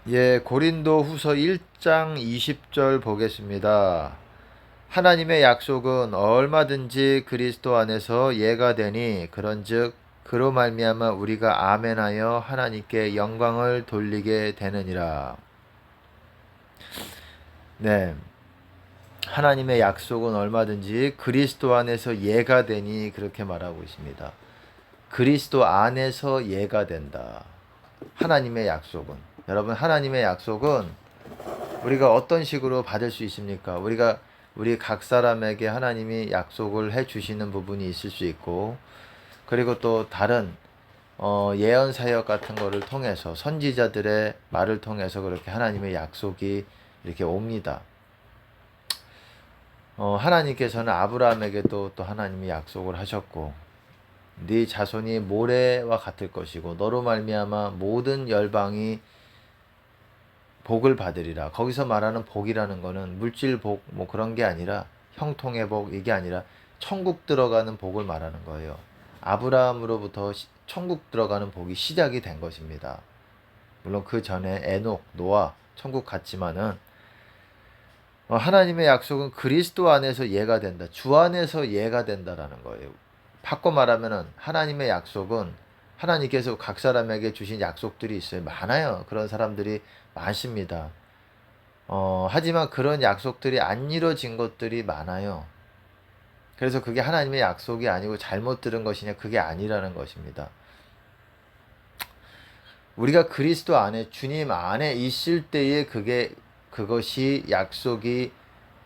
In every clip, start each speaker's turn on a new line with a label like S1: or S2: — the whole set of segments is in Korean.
S1: 예, 고린도 후서 1장 20절 보겠습니다. 하나님의 약속은 얼마든지 그리스도 안에서 예가 되니 그런즉 그로 말미암아 우리가 아멘하여 하나님께 영광을 돌리게 되느니라. 네. 하나님의 약속은 얼마든지 그리스도 안에서 예가 되니 그렇게 말하고 있습니다. 그리스도 안에서 예가 된다. 하나님의 약속은. 여러분, 하나님의 약속은 우리가 어떤 식으로 받을 수 있습니까? 우리 각 사람에게 하나님이 약속을 해 주시는 부분이 있을 수 있고, 그리고 또 다른 예언 사역 같은 거를 통해서 선지자들의 말을 통해서 그렇게 하나님의 약속이 이렇게 옵니다. 하나님께서는 아브라함에게도 또 하나님이 약속을 하셨고, 네 자손이 모래와 같을 것이고 너로 말미암아 모든 열방이 복을 받으리라. 거기서 말하는 복이라는 거는 물질 복 뭐 그런 게 아니라 형통의 복 이게 아니라 천국 들어가는 복을 말하는 거예요. 아브라함으로부터 천국 들어가는 복이 시작이 된 것입니다. 물론 그 전에 에녹, 노아 천국 갔지만은 하나님의 약속은 그리스도 안에서 예가 된다. 주 안에서 예가 된다라는 거예요. 바꿔 말하면은 하나님의 약속은 하나님께서 각 사람에게 주신 약속들이 있어요. 많아요. 그런 사람들이 많습니다. 하지만 그런 약속들이 안 이루어진 것들이 많아요. 그래서 그게 하나님의 약속이 아니고 잘못 들은 것이냐 그게 아니라는 것입니다. 우리가 그리스도 안에 주님 안에 있을 때에 그것이 약속이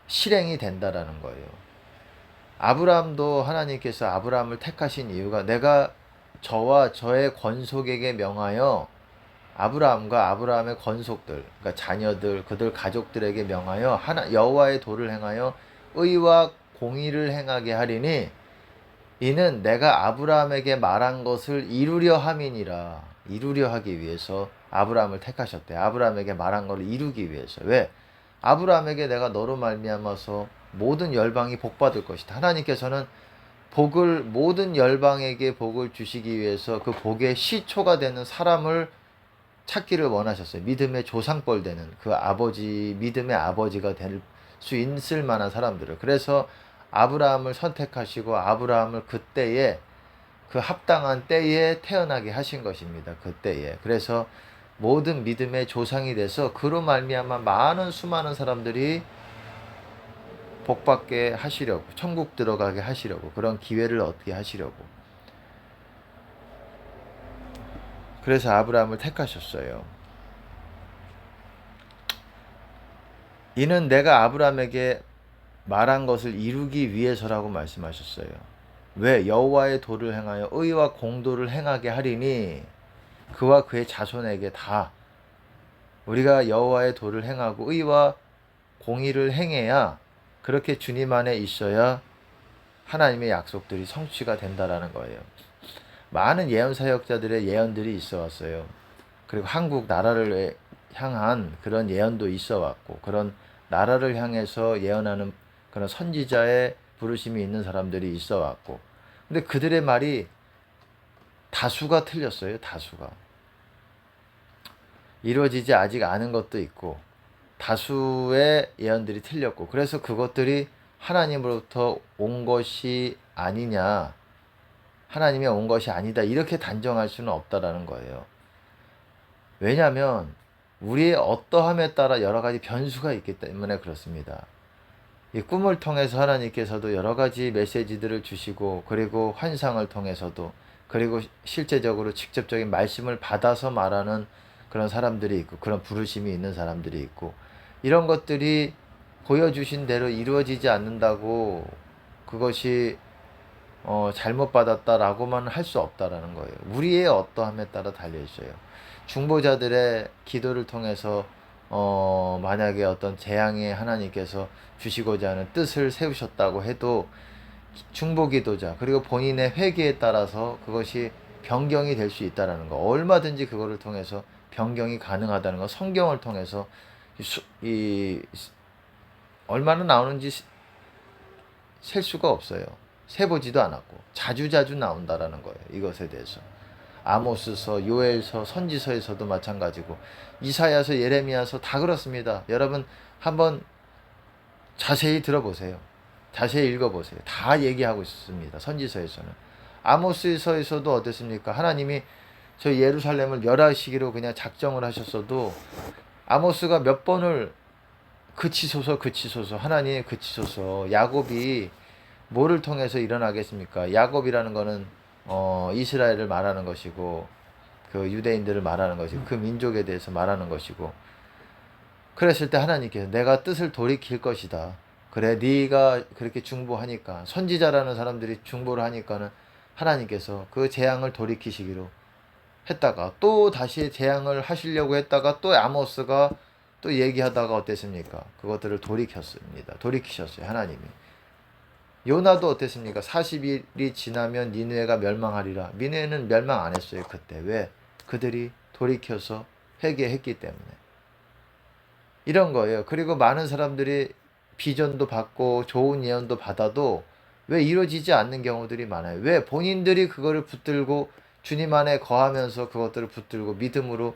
S1: 실행이 된다라는 거예요. 아브라함도 하나님께서 아브라함을 택하신 이유가 내가 저와 저의 권속에게 명하여 아브라함과 아브라함의 권속들, 그러니까 자녀들, 그들 가족들에게 명하여 여호와의 도를 행하여 의와 공의를 행하게 하리니 이는 내가 아브라함에게 말한 것을 이루려 함이니라. 이루려 하기 위해서 아브라함을 택하셨대. 아브라함에게 말한 것을 이루기 위해서. 왜? 아브라함에게 내가 너로 말미암아서 모든 열방이 복 받을 것이다. 하나님께서는 복을 모든 열방에게 복을 주시기 위해서 그 복의 시초가 되는 사람을 찾기를 원하셨어요. 믿음의 조상뻘 되는 그 아버지, 믿음의 아버지가 될 수 있을 만한 사람들을. 그래서 아브라함을 선택하시고 아브라함을 그때에 그 합당한 때에 태어나게 하신 것입니다. 그때에. 그래서 모든 믿음의 조상이 돼서 그로 말미암아 많은 수많은 사람들이 복받게 하시려고, 천국 들어가게 하시려고, 그런 기회를 얻게 하시려고. 그래서 아브라함을 택하셨어요. 이는 내가 아브라함에게 말한 것을 이루기 위해서라고 말씀하셨어요. 왜? 여호와의 도를 행하여 의와 공도를 행하게 하리니 그와 그의 자손에게 다 우리가 여호와의 도를 행하고 의와 공의를 행해야 그렇게 주님 안에 있어야 하나님의 약속들이 성취가 된다라는 거예요. 많은 예언 사역자들의 예언들이 있어 왔어요. 그리고 한국 나라를 향한 그런 예언도 있어 왔고 그런 나라를 향해서 예언하는 그런 선지자의 부르심이 있는 사람들이 있어 왔고 근데 그들의 말이 다수가 틀렸어요. 다수가. 이루어지지 아직 않은 것도 있고 다수의 예언들이 틀렸고 그래서 그것들이 하나님으로부터 온 것이 아니냐 하나님이 온 것이 아니다 이렇게 단정할 수는 없다라는 거예요. 왜냐하면 우리의 어떠함에 따라 여러 가지 변수가 있기 때문에 그렇습니다. 이 꿈을 통해서 하나님께서도 여러 가지 메시지들을 주시고 그리고 환상을 통해서도 그리고 실제적으로 직접적인 말씀을 받아서 말하는 그런 사람들이 있고 그런 부르심이 있는 사람들이 있고 이런 것들이 보여주신 대로 이루어지지 않는다고 그것이 잘못 받았다라고만 할 수 없다라는 거예요. 우리의 어떠함에 따라 달려 있어요. 중보자들의 기도를 통해서 만약에 어떤 재앙에 하나님께서 주시고자 하는 뜻을 세우셨다고 해도 중보기도자 그리고 본인의 회개에 따라서 그것이 변경이 될 수 있다라는 거. 얼마든지 그거를 통해서 변경이 가능하다는 거. 성경을 통해서 얼마나 나오는지 셀 수가 없어요. 세보지도 않았고 자주자주 나온다라는 거예요. 이것에 대해서. 아모스서, 요엘서, 선지서에서도 마찬가지고 이사야서, 예레미야서 다 그렇습니다. 여러분 한번 자세히 들어보세요. 자세히 읽어보세요. 다 얘기하고 있습니다. 선지서에서는. 아모스서에서도 어땠습니까? 하나님이 저 예루살렘을 멸하시기로 그냥 작정을 하셨어도 아모스가 몇 번을 그치소서 하나님 그치소서. 야곱이 뭐를 통해서 일어나겠습니까? 야곱이라는 거는 이스라엘을 말하는 것이고 그 유대인들을 말하는 것이고 그 민족에 대해서 말하는 것이고 그랬을 때 하나님께서 내가 뜻을 돌이킬 것이다. 그래 네가 그렇게 중보하니까 선지자라는 사람들이 중보를 하니까는 하나님께서 그 재앙을 돌이키시기로 했다가 또 다시 재앙을 하시려고 했다가 또 아모스가 또 얘기하다가 어땠습니까? 그것들을 돌이켰습니다. 돌이키셨어요. 하나님이. 요나도 어땠습니까? 40일이 지나면 니느웨가 멸망하리라. 니느웨는 멸망 안 했어요. 그때. 왜? 그들이 돌이켜서 회개했기 때문에. 이런 거예요. 그리고 많은 사람들이 비전도 받고 좋은 예언도 받아도 왜 이루어지지 않는 경우들이 많아요. 왜? 본인들이 그거를 붙들고 주님 안에 거하면서 그것들을 붙들고 믿음으로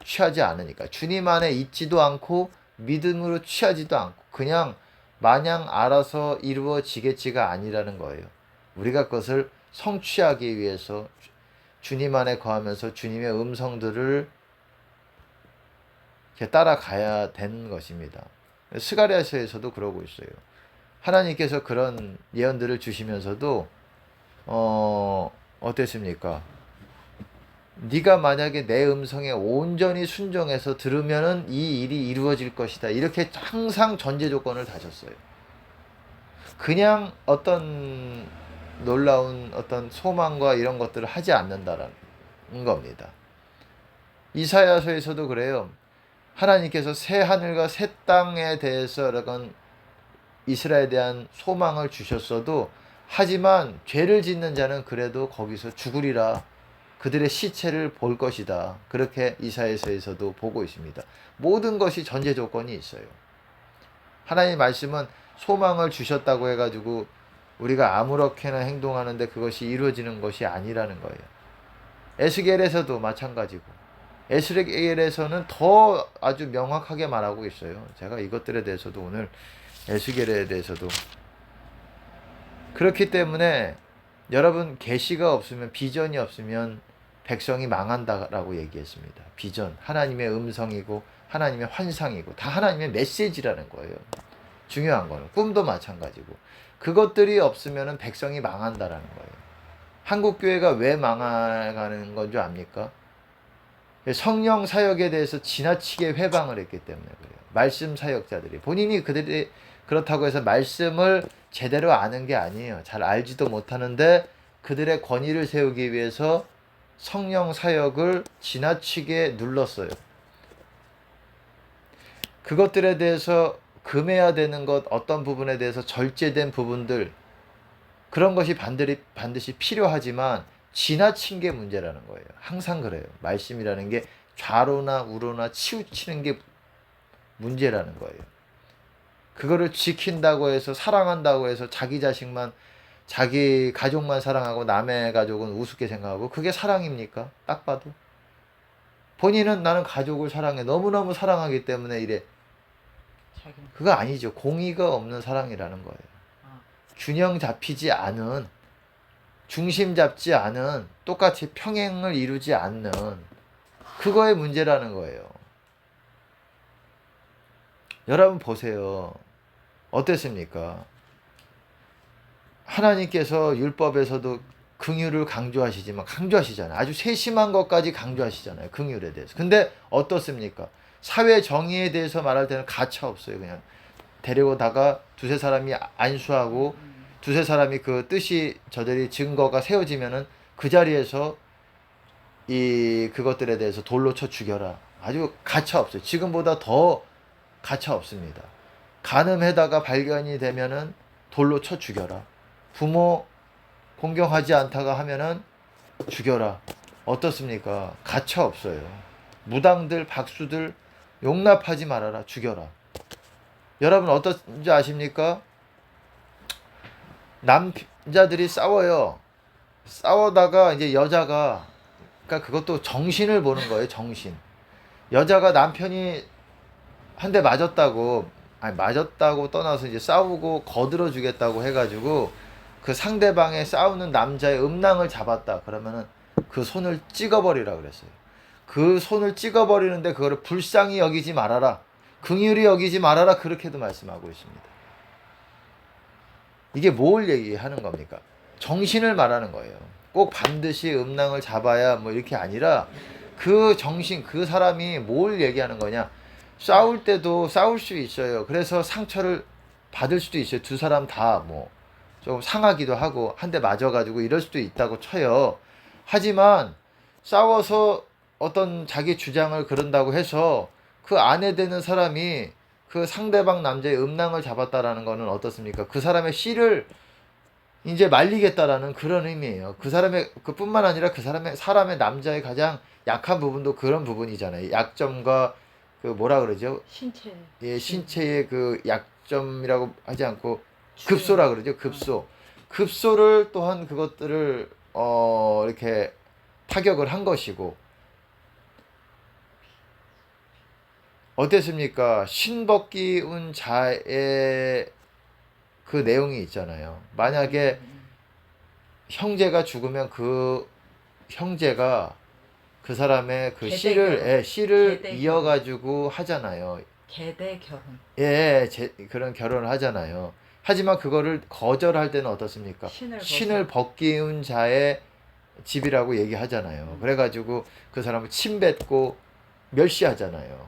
S1: 취하지 않으니까. 주님 안에 있지도 않고 믿음으로 취하지도 않고 그냥 마냥 알아서 이루어지겠지가 아니라는 거예요. 우리가 그것을 성취하기 위해서 주님 안에 거하면서 주님의 음성들을 따라가야 되는 것입니다. 스가랴서에서도 그러고 있어요. 하나님께서 그런 예언들을 주시면서도 어땠습니까? 네가 만약에 내 음성에 온전히 순종해서 들으면은 이 일이 이루어질 것이다. 이렇게 항상 전제 조건을 다셨어요. 그냥 어떤 놀라운 어떤 소망과 이런 것들을 하지 않는다라는 겁니다. 이사야서에서도 그래요. 하나님께서 새 하늘과 새 땅에 대해서 이런 이스라엘에 대한 소망을 주셨어도 하지만 죄를 짓는 자는 그래도 거기서 죽으리라. 그들의 시체를 볼 것이다. 그렇게 이사야서에서도 보고 있습니다. 모든 것이 전제 조건이 있어요. 하나님의 말씀은 소망을 주셨다고 해가지고 우리가 아무렇게나 행동하는데 그것이 이루어지는 것이 아니라는 거예요. 에스겔에서도 마찬가지고 에스겔에서는 더 아주 명확하게 말하고 있어요. 제가 이것들에 대해서도 오늘 에스겔에 대해서도 그렇기 때문에 여러분 계시가 없으면 비전이 없으면 백성이 망한다라고 얘기했습니다. 비전, 하나님의 음성이고 하나님의 환상이고 다 하나님의 메시지라는 거예요. 중요한 거는 꿈도 마찬가지고 그것들이 없으면 백성이 망한다라는 거예요. 한국교회가 왜 망가는 건 줄 압니까? 성령 사역에 대해서 지나치게 회방을 했기 때문에 그래요. 말씀 사역자들이 본인이 그들이 그렇다고 해서 말씀을 제대로 아는 게 아니에요. 잘 알지도 못하는데 그들의 권위를 세우기 위해서 성령 사역을 지나치게 눌렀어요. 그것들에 대해서 금해야 되는 것, 어떤 부분에 대해서 절제된 부분들 그런 것이 반드시 필요하지만 지나친 게 문제라는 거예요. 항상 그래요. 말씀이라는 게 좌로나 우로나 치우치는 게 문제라는 거예요. 그거를 지킨다고 해서 사랑한다고 해서 자기 자식만 자기 가족만 사랑하고 남의 가족은 우습게 생각하고 그게 사랑입니까? 딱 봐도. 본인은 나는 가족을 사랑해. 너무너무 사랑하기 때문에 이래. 그거 아니죠. 공의가 없는 사랑이라는 거예요. 균형 잡히지 않은, 중심 잡지 않은, 똑같이 평행을 이루지 않는 그거의 문제라는 거예요. 여러분 보세요. 어땠습니까? 하나님께서 율법에서도 긍휼을 강조하시잖아요. 아주 세심한 것까지 강조하시잖아요. 긍휼에 대해서. 근데 어떻습니까? 사회 정의에 대해서 말할 때는 가차 없어요. 그냥 데리고다가 두세 사람이 안수하고 두세 사람이 그 뜻이 저들이 증거가 세워지면은 그 자리에서 그것들에 대해서 돌로 쳐 죽여라. 아주 가차 없어요. 지금보다 더 가차 없습니다. 간음해다가 발견이 되면은 돌로 쳐 죽여라. 부모 공경하지 않다가 하면은 죽여라. 어떻습니까? 가차 없어요. 무당들, 박수들 용납하지 말아라. 죽여라. 여러분 어떤지 아십니까? 남자들이 싸워요. 싸우다가 이제 여자가 그러니까 그것도 정신을 보는 거예요. 정신. 여자가 남편이 한 대 맞았다고, 아니 맞았다고 떠나서 이제 싸우고 거들어 주겠다고 해가지고 그 상대방의 싸우는 남자의 음낭을 잡았다 그러면은 그 손을 찍어버리라 그랬어요. 그 손을 찍어버리는데 그거를 불쌍히 여기지 말아라, 긍휼히 여기지 말아라, 그렇게도 말씀하고 있습니다. 이게 뭘 얘기하는 겁니까? 정신을 말하는 거예요. 꼭 반드시 음낭을 잡아야 뭐 이렇게 아니라 그 정신, 그 사람이 뭘 얘기하는 거냐. 싸울 때도 싸울 수 있어요. 그래서 상처를 받을 수도 있어요. 두 사람 다 뭐 좀 상하기도 하고 한 대 맞아가지고 이럴 수도 있다고 쳐요. 하지만 싸워서 어떤 자기 주장을 그런다고 해서 그 아내 되는 사람이 그 상대방 남자의 음낭을 잡았다라는 거는 어떻습니까? 그 사람의 씨를 이제 말리겠다라는 그런 의미예요. 그 사람의 그뿐만 아니라 그 사람의 남자의 가장 약한 부분도 그런 부분이잖아요. 약점과 그 뭐라 그러죠?
S2: 신체.
S1: 예, 신체의 그 약점이라고 하지 않고 급소라 그러죠. 급소. 급소를 또한 그것들을 이렇게 타격을 한 것이고, 어땠습니까? 신벗기운 자의 그 내용이 있잖아요. 만약에 형제가 죽으면 그 형제가 그 사람의 그 씨를
S2: 계대
S1: 이어가지고 하잖아요.
S2: 계대 결혼.
S1: 예, 그런 결혼을 하잖아요. 하지만 그거를 거절할 때는 어떻습니까?
S2: 신을
S1: 신을 벗기운 자의 집이라고 얘기하잖아요. 그래가지고 그 사람을 침뱉고 멸시하잖아요.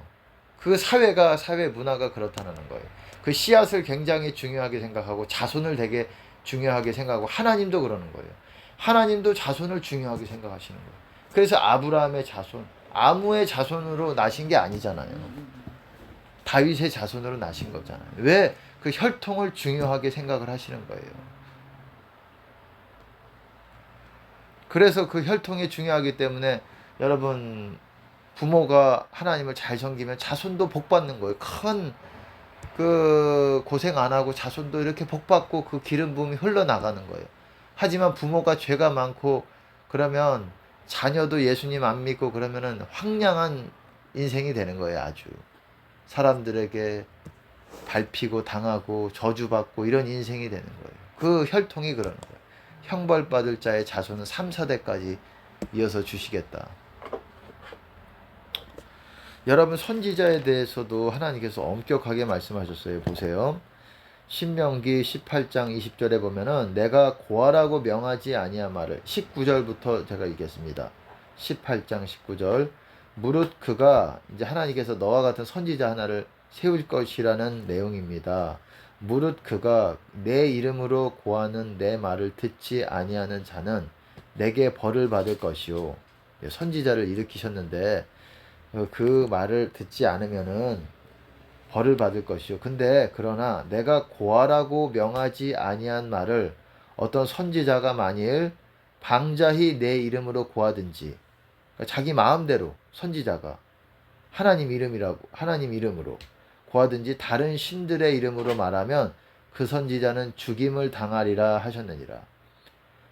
S1: 그 사회 문화가 그렇다는 거예요. 그 씨앗을 굉장히 중요하게 생각하고 자손을 되게 중요하게 생각하고, 하나님도 그러는 거예요. 하나님도 자손을 중요하게 생각하시는 거예요. 그래서 아브라함의 자손, 아무의 자손으로 나신 게 아니잖아요. 다윗의 자손으로 나신 거잖아요. 왜? 그 혈통을 중요하게 생각을 하시는 거예요. 그래서 그 혈통이 중요하기 때문에 여러분, 부모가 하나님을 잘 섬기면 자손도 복 받는 거예요. 큰 그 고생 안 하고 자손도 이렇게 복 받고 그 기름 부음이 흘러나가는 거예요. 하지만 부모가 죄가 많고 그러면 자녀도 예수님 안 믿고 그러면은 황량한 인생이 되는 거예요. 아주 사람들에게 밟히고 당하고 저주받고 이런 인생이 되는 거예요. 그 혈통이 그러는 거예요. 형벌받을 자의 자손은 3, 4대까지 이어서 주시겠다. 여러분, 선지자에 대해서도 하나님께서 엄격하게 말씀하셨어요. 보세요. 신명기 18장 20절에 보면은 내가 고하라고 명하지 아니한 말을, 19절부터 제가 읽겠습니다. 18장 19절. 무릇 그가, 이제 하나님께서 너와 같은 선지자 하나를 세울 것이라는 내용입니다. 무릇 그가 내 이름으로 고하는 내 말을 듣지 아니하는 자는 내게 벌을 받을 것이요. 선지자를 일으키셨는데 그 말을 듣지 않으면은 벌을 받을 것이요. 근데 그러나 내가 고하라고 명하지 아니한 말을 어떤 선지자가 만일 방자히 내 이름으로 고하든지, 그러니까 자기 마음대로 선지자가 하나님 이름으로 고하든지 다른 신들의 이름으로 말하면 그 선지자는 죽임을 당하리라 하셨느니라.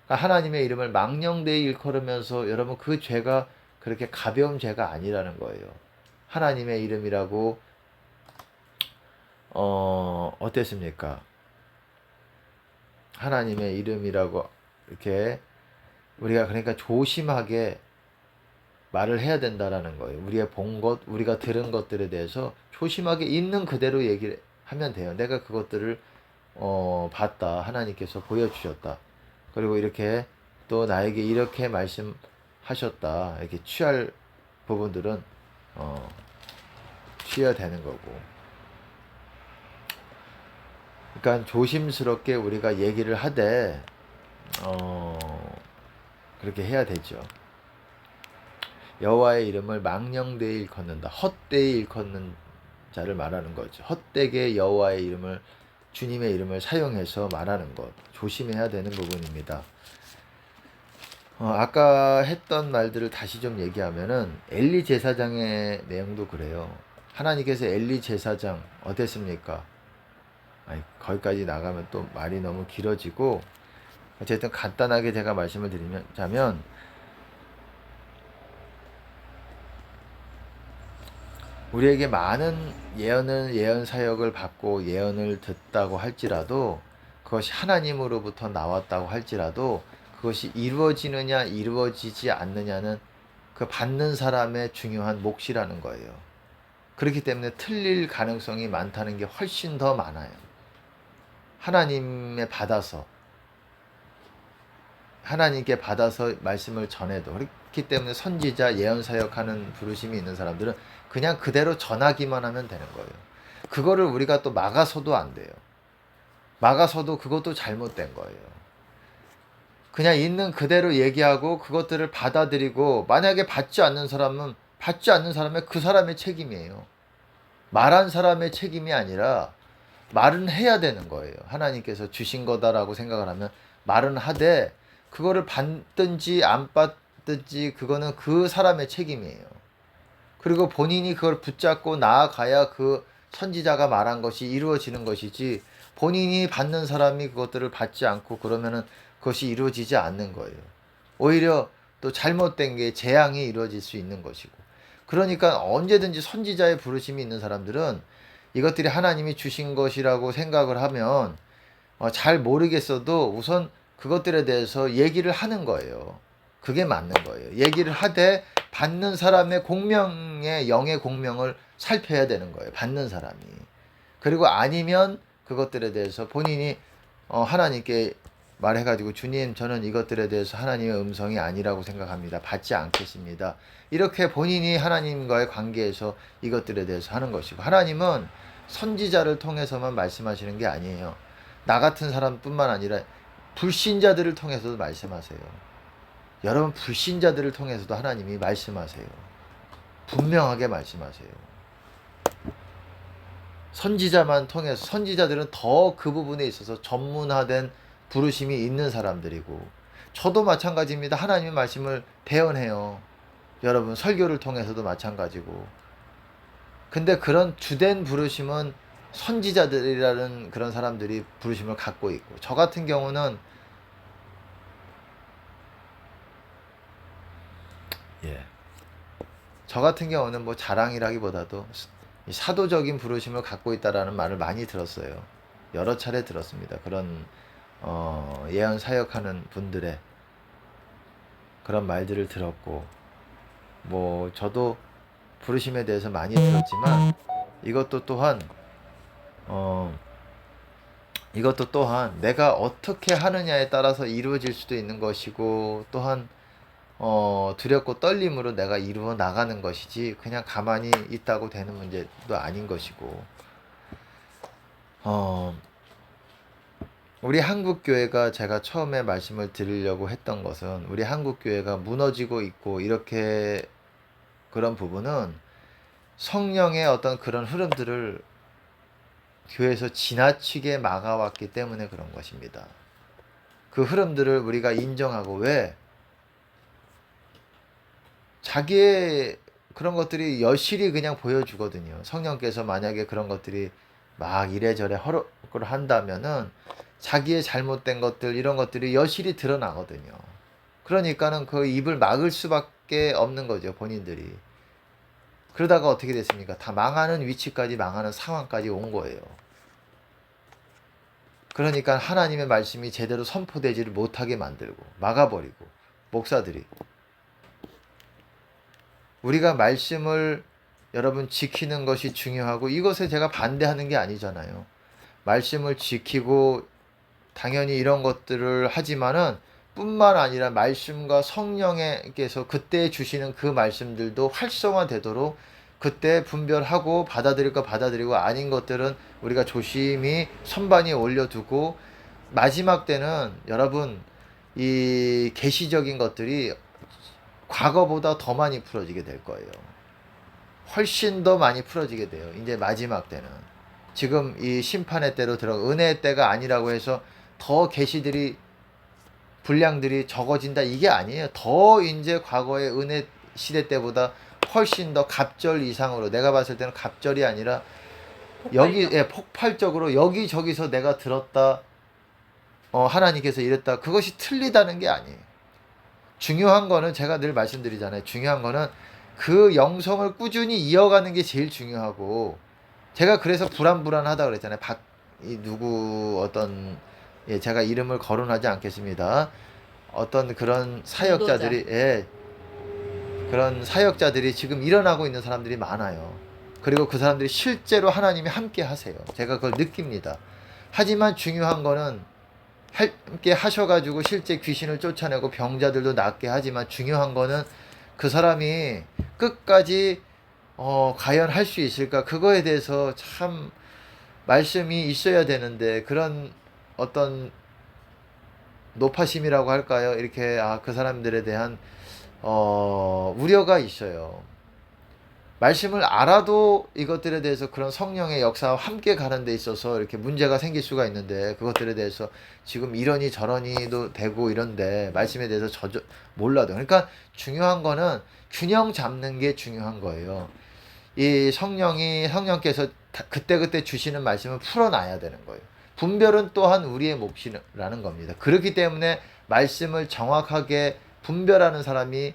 S1: 그러니까 하나님의 이름을 망령되이 일컬으면서, 여러분, 그 죄가 그렇게 가벼운 죄가 아니라는 거예요. 하나님의 이름이라고 어땠습니까? 하나님의 이름이라고 이렇게 우리가 그러니까 조심하게 말을 해야 된다라는 거예요. 우리가 본 것, 우리가 들은 것들에 대해서 조심하게 있는 그대로 얘기를 하면 돼요. 내가 그것들을 봤다. 하나님께서 보여주셨다. 그리고 이렇게 또 나에게 이렇게 말씀하셨다. 이렇게 취할 부분들은 취해야 되는 거고. 그러니까 조심스럽게 우리가 얘기를 하되 그렇게 해야 되죠. 여호와의 이름을 망령되이 일컫는다. 헛되이 일컫는 자를 말하는 거죠. 헛되게 여호와의 이름을, 주님의 이름을 사용해서 말하는 것, 조심해야 되는 부분입니다. 아까 했던 말들을 다시 좀 얘기하면은 엘리 제사장의 내용도 그래요. 하나님께서 엘리 제사장 어땠습니까? 거기까지 나가면 또 말이 너무 길어지고, 어쨌든 간단하게 제가 말씀을 드리자면 우리에게 많은 예언 사역을 받고 예언을 듣다고 할지라도 그것이 하나님으로부터 나왔다고 할지라도 그것이 이루어지느냐 이루어지지 않느냐는 그 받는 사람의 중요한 몫이라는 거예요. 그렇기 때문에 틀릴 가능성이 많다는 게 훨씬 더 많아요. 하나님께 받아서 말씀을 전해도 그렇기 때문에 선지자 예언 사역하는 부르심이 있는 사람들은 그냥 그대로 전하기만 하면 되는 거예요. 그거를 우리가 또 막아서도 안 돼요. 막아서도 그것도 잘못된 거예요. 그냥 있는 그대로 얘기하고 그것들을 받아들이고, 만약에 받지 않는 사람은 받지 않는 사람의 그 사람의 책임이에요. 말한 사람의 책임이 아니라 말은 해야 되는 거예요. 하나님께서 주신 거다라고 생각을 하면 말은 하되, 그거를 받든지 안 받든지 그거는 그 사람의 책임이에요. 그리고 본인이 그걸 붙잡고 나아가야 그 선지자가 말한 것이 이루어지는 것이지, 본인이 받는 사람이 그것들을 받지 않고 그러면은 그것이 이루어지지 않는 거예요. 오히려 또 잘못된 게 재앙이 이루어질 수 있는 것이고. 그러니까 언제든지 선지자의 부르심이 있는 사람들은 이것들이 하나님이 주신 것이라고 생각을 하면 잘 모르겠어도 우선 그것들에 대해서 얘기를 하는 거예요. 그게 맞는 거예요. 얘기를 하되 받는 사람의 공명의 영의 공명을 살펴야 되는 거예요. 받는 사람이. 그리고 아니면 그것들에 대해서 본인이 하나님께 말해가지고, 주님, 저는 이것들에 대해서 하나님의 음성이 아니라고 생각합니다. 받지 않겠습니다. 이렇게 본인이 하나님과의 관계에서 이것들에 대해서 하는 것이고, 하나님은 선지자를 통해서만 말씀하시는 게 아니에요. 나 같은 사람뿐만 아니라 불신자들을 통해서도 말씀하세요. 여러분, 불신자들을 통해서도 하나님이 말씀하세요. 분명하게 말씀하세요. 선지자만 통해서, 선지자들은 더 그 부분에 있어서 전문화된 부르심이 있는 사람들이고, 저도 마찬가지입니다. 하나님의 말씀을 대언해요. 여러분, 설교를 통해서도 마찬가지고. 근데 그런 주된 부르심은 선지자들이라는 그런 사람들이 부르심을 갖고 있고, 저 같은 경우는 뭐 자랑이라기보다도 사도적인 부르심을 갖고 있다라는 말을 많이 들었어요. 여러 차례 들었습니다. 그런 예언 사역하는 분들의 그런 말들을 들었고, 뭐 저도 부르심에 대해서 많이 들었지만 이것도 또한 내가 어떻게 하느냐에 따라서 이루어질 수도 있는 것이고, 또한 두렵고 떨림으로 내가 이루어 나가는 것이지 그냥 가만히 있다고 되는 문제도 아닌 것이고, 우리 한국교회가, 제가 처음에 말씀을 드리려고 했던 것은, 우리 한국교회가 무너지고 있고 이렇게 그런 부분은 성령의 어떤 그런 흐름들을 교회에서 지나치게 막아왔기 때문에 그런 것입니다. 그 흐름들을 우리가 인정하고, 왜? 자기의 그런 것들이 여실히 그냥 보여주거든요. 성령께서 만약에 그런 것들이 막 이래저래 허락을 한다면은 자기의 잘못된 것들, 이런 것들이 여실히 드러나거든요. 그러니까는 그 입을 막을 수밖에 없는 거죠, 본인들이. 그러다가 어떻게 됐습니까? 다 망하는 위치까지, 망하는 상황까지 온 거예요. 그러니까 하나님의 말씀이 제대로 선포되지를 못하게 만들고 막아버리고, 목사들이. 우리가 말씀을 여러분 지키는 것이 중요하고, 이것에 제가 반대하는 게 아니잖아요. 말씀을 지키고 당연히 이런 것들을 하지만은 뿐만 아니라 말씀과 성령께서 그때 주시는 그 말씀들도 활성화되도록 그때 분별하고 받아들일 거 받아들이고, 아닌 것들은 우리가 조심히 선반위에 올려두고, 마지막 때는 여러분 이 계시적인 것들이 과거보다 더 많이 풀어지게 될 거예요. 훨씬 더 많이 풀어지게 돼요. 이제 마지막 때는. 지금 이 심판의 때로 은혜의 때가 아니라고 해서 더 계시들이, 분량들이 적어진다, 이게 아니에요. 더 이제 과거의 은혜 시대 때보다 훨씬 더 갑절 이상으로, 내가 봤을 때는 갑절이 아니라 폭발적으로 여기저기서 내가 들었다, 하나님께서 이랬다, 그것이 틀리다는 게 아니에요. 중요한 거는 제가 늘 말씀드리잖아요. 중요한 거는 그 영성을 꾸준히 이어가는 게 제일 중요하고, 제가 그래서 불안불안하다 그랬잖아요. 누구 어떤, 예, 제가 이름을 거론하지 않겠습니다. 어떤 그런
S2: 인도자.
S1: 사역자들이, 예, 그런 사역자들이 지금 일어나고 있는 사람들이 많아요. 그리고 그 사람들이 실제로 하나님이 함께 하세요. 제가 그걸 느낍니다. 하지만 중요한 거는 함께 하셔가지고 실제 귀신을 쫓아내고 병자들도 낫게 하지만, 중요한 거는 그 사람이 끝까지 과연 할 수 있을까? 그거에 대해서 참 말씀이 있어야 되는데, 그런 어떤 노파심이라고 할까요? 이렇게 그 사람들에 대한 우려가 있어요. 말씀을 알아도 이것들에 대해서 그런 성령의 역사와 함께 가는 데 있어서 이렇게 문제가 생길 수가 있는데, 그것들에 대해서 지금 이러니 저러니도 되고 이런데 말씀에 대해서 몰라도, 그러니까 중요한 거는 균형 잡는 게 중요한 거예요. 이 성령께서 그때그때 주시는 말씀을 풀어놔야 되는 거예요. 분별은 또한 우리의 몫이라는 겁니다. 그렇기 때문에 말씀을 정확하게 분별하는 사람이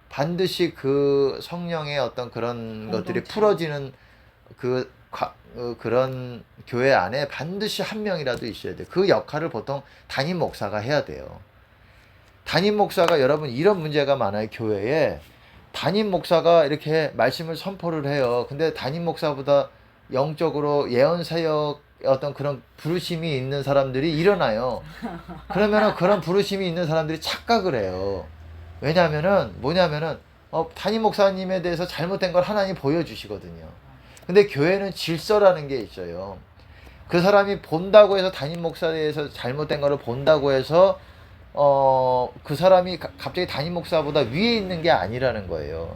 S1: 반드시 그 성령의 어떤 그런 것들이
S2: 공동체.
S1: 풀어지는 그런 교회 안에 반드시 한 명이라도 있어야 돼요. 그 역할을 보통 담임 목사가 해야 돼요. 담임 목사가, 여러분, 이런 문제가 많아요. 교회에 담임 목사가 이렇게 말씀을 선포를 해요. 근데 담임 목사보다 영적으로 예언 사역 어떤 그런 부르심이 있는 사람들이 일어나요. 그러면은 그런 부르심이 있는 사람들이 착각을 해요. 왜냐면은 뭐냐면은 담임 목사님에 대해서 잘못된 걸 하나님 보여주시거든요. 근데 교회는 질서라는 게 있어요. 그 사람이 본다고 해서, 담임 목사에 대해서 잘못된 거를 본다고 해서 그 사람이 갑자기 담임 목사보다 위에 있는 게 아니라는 거예요.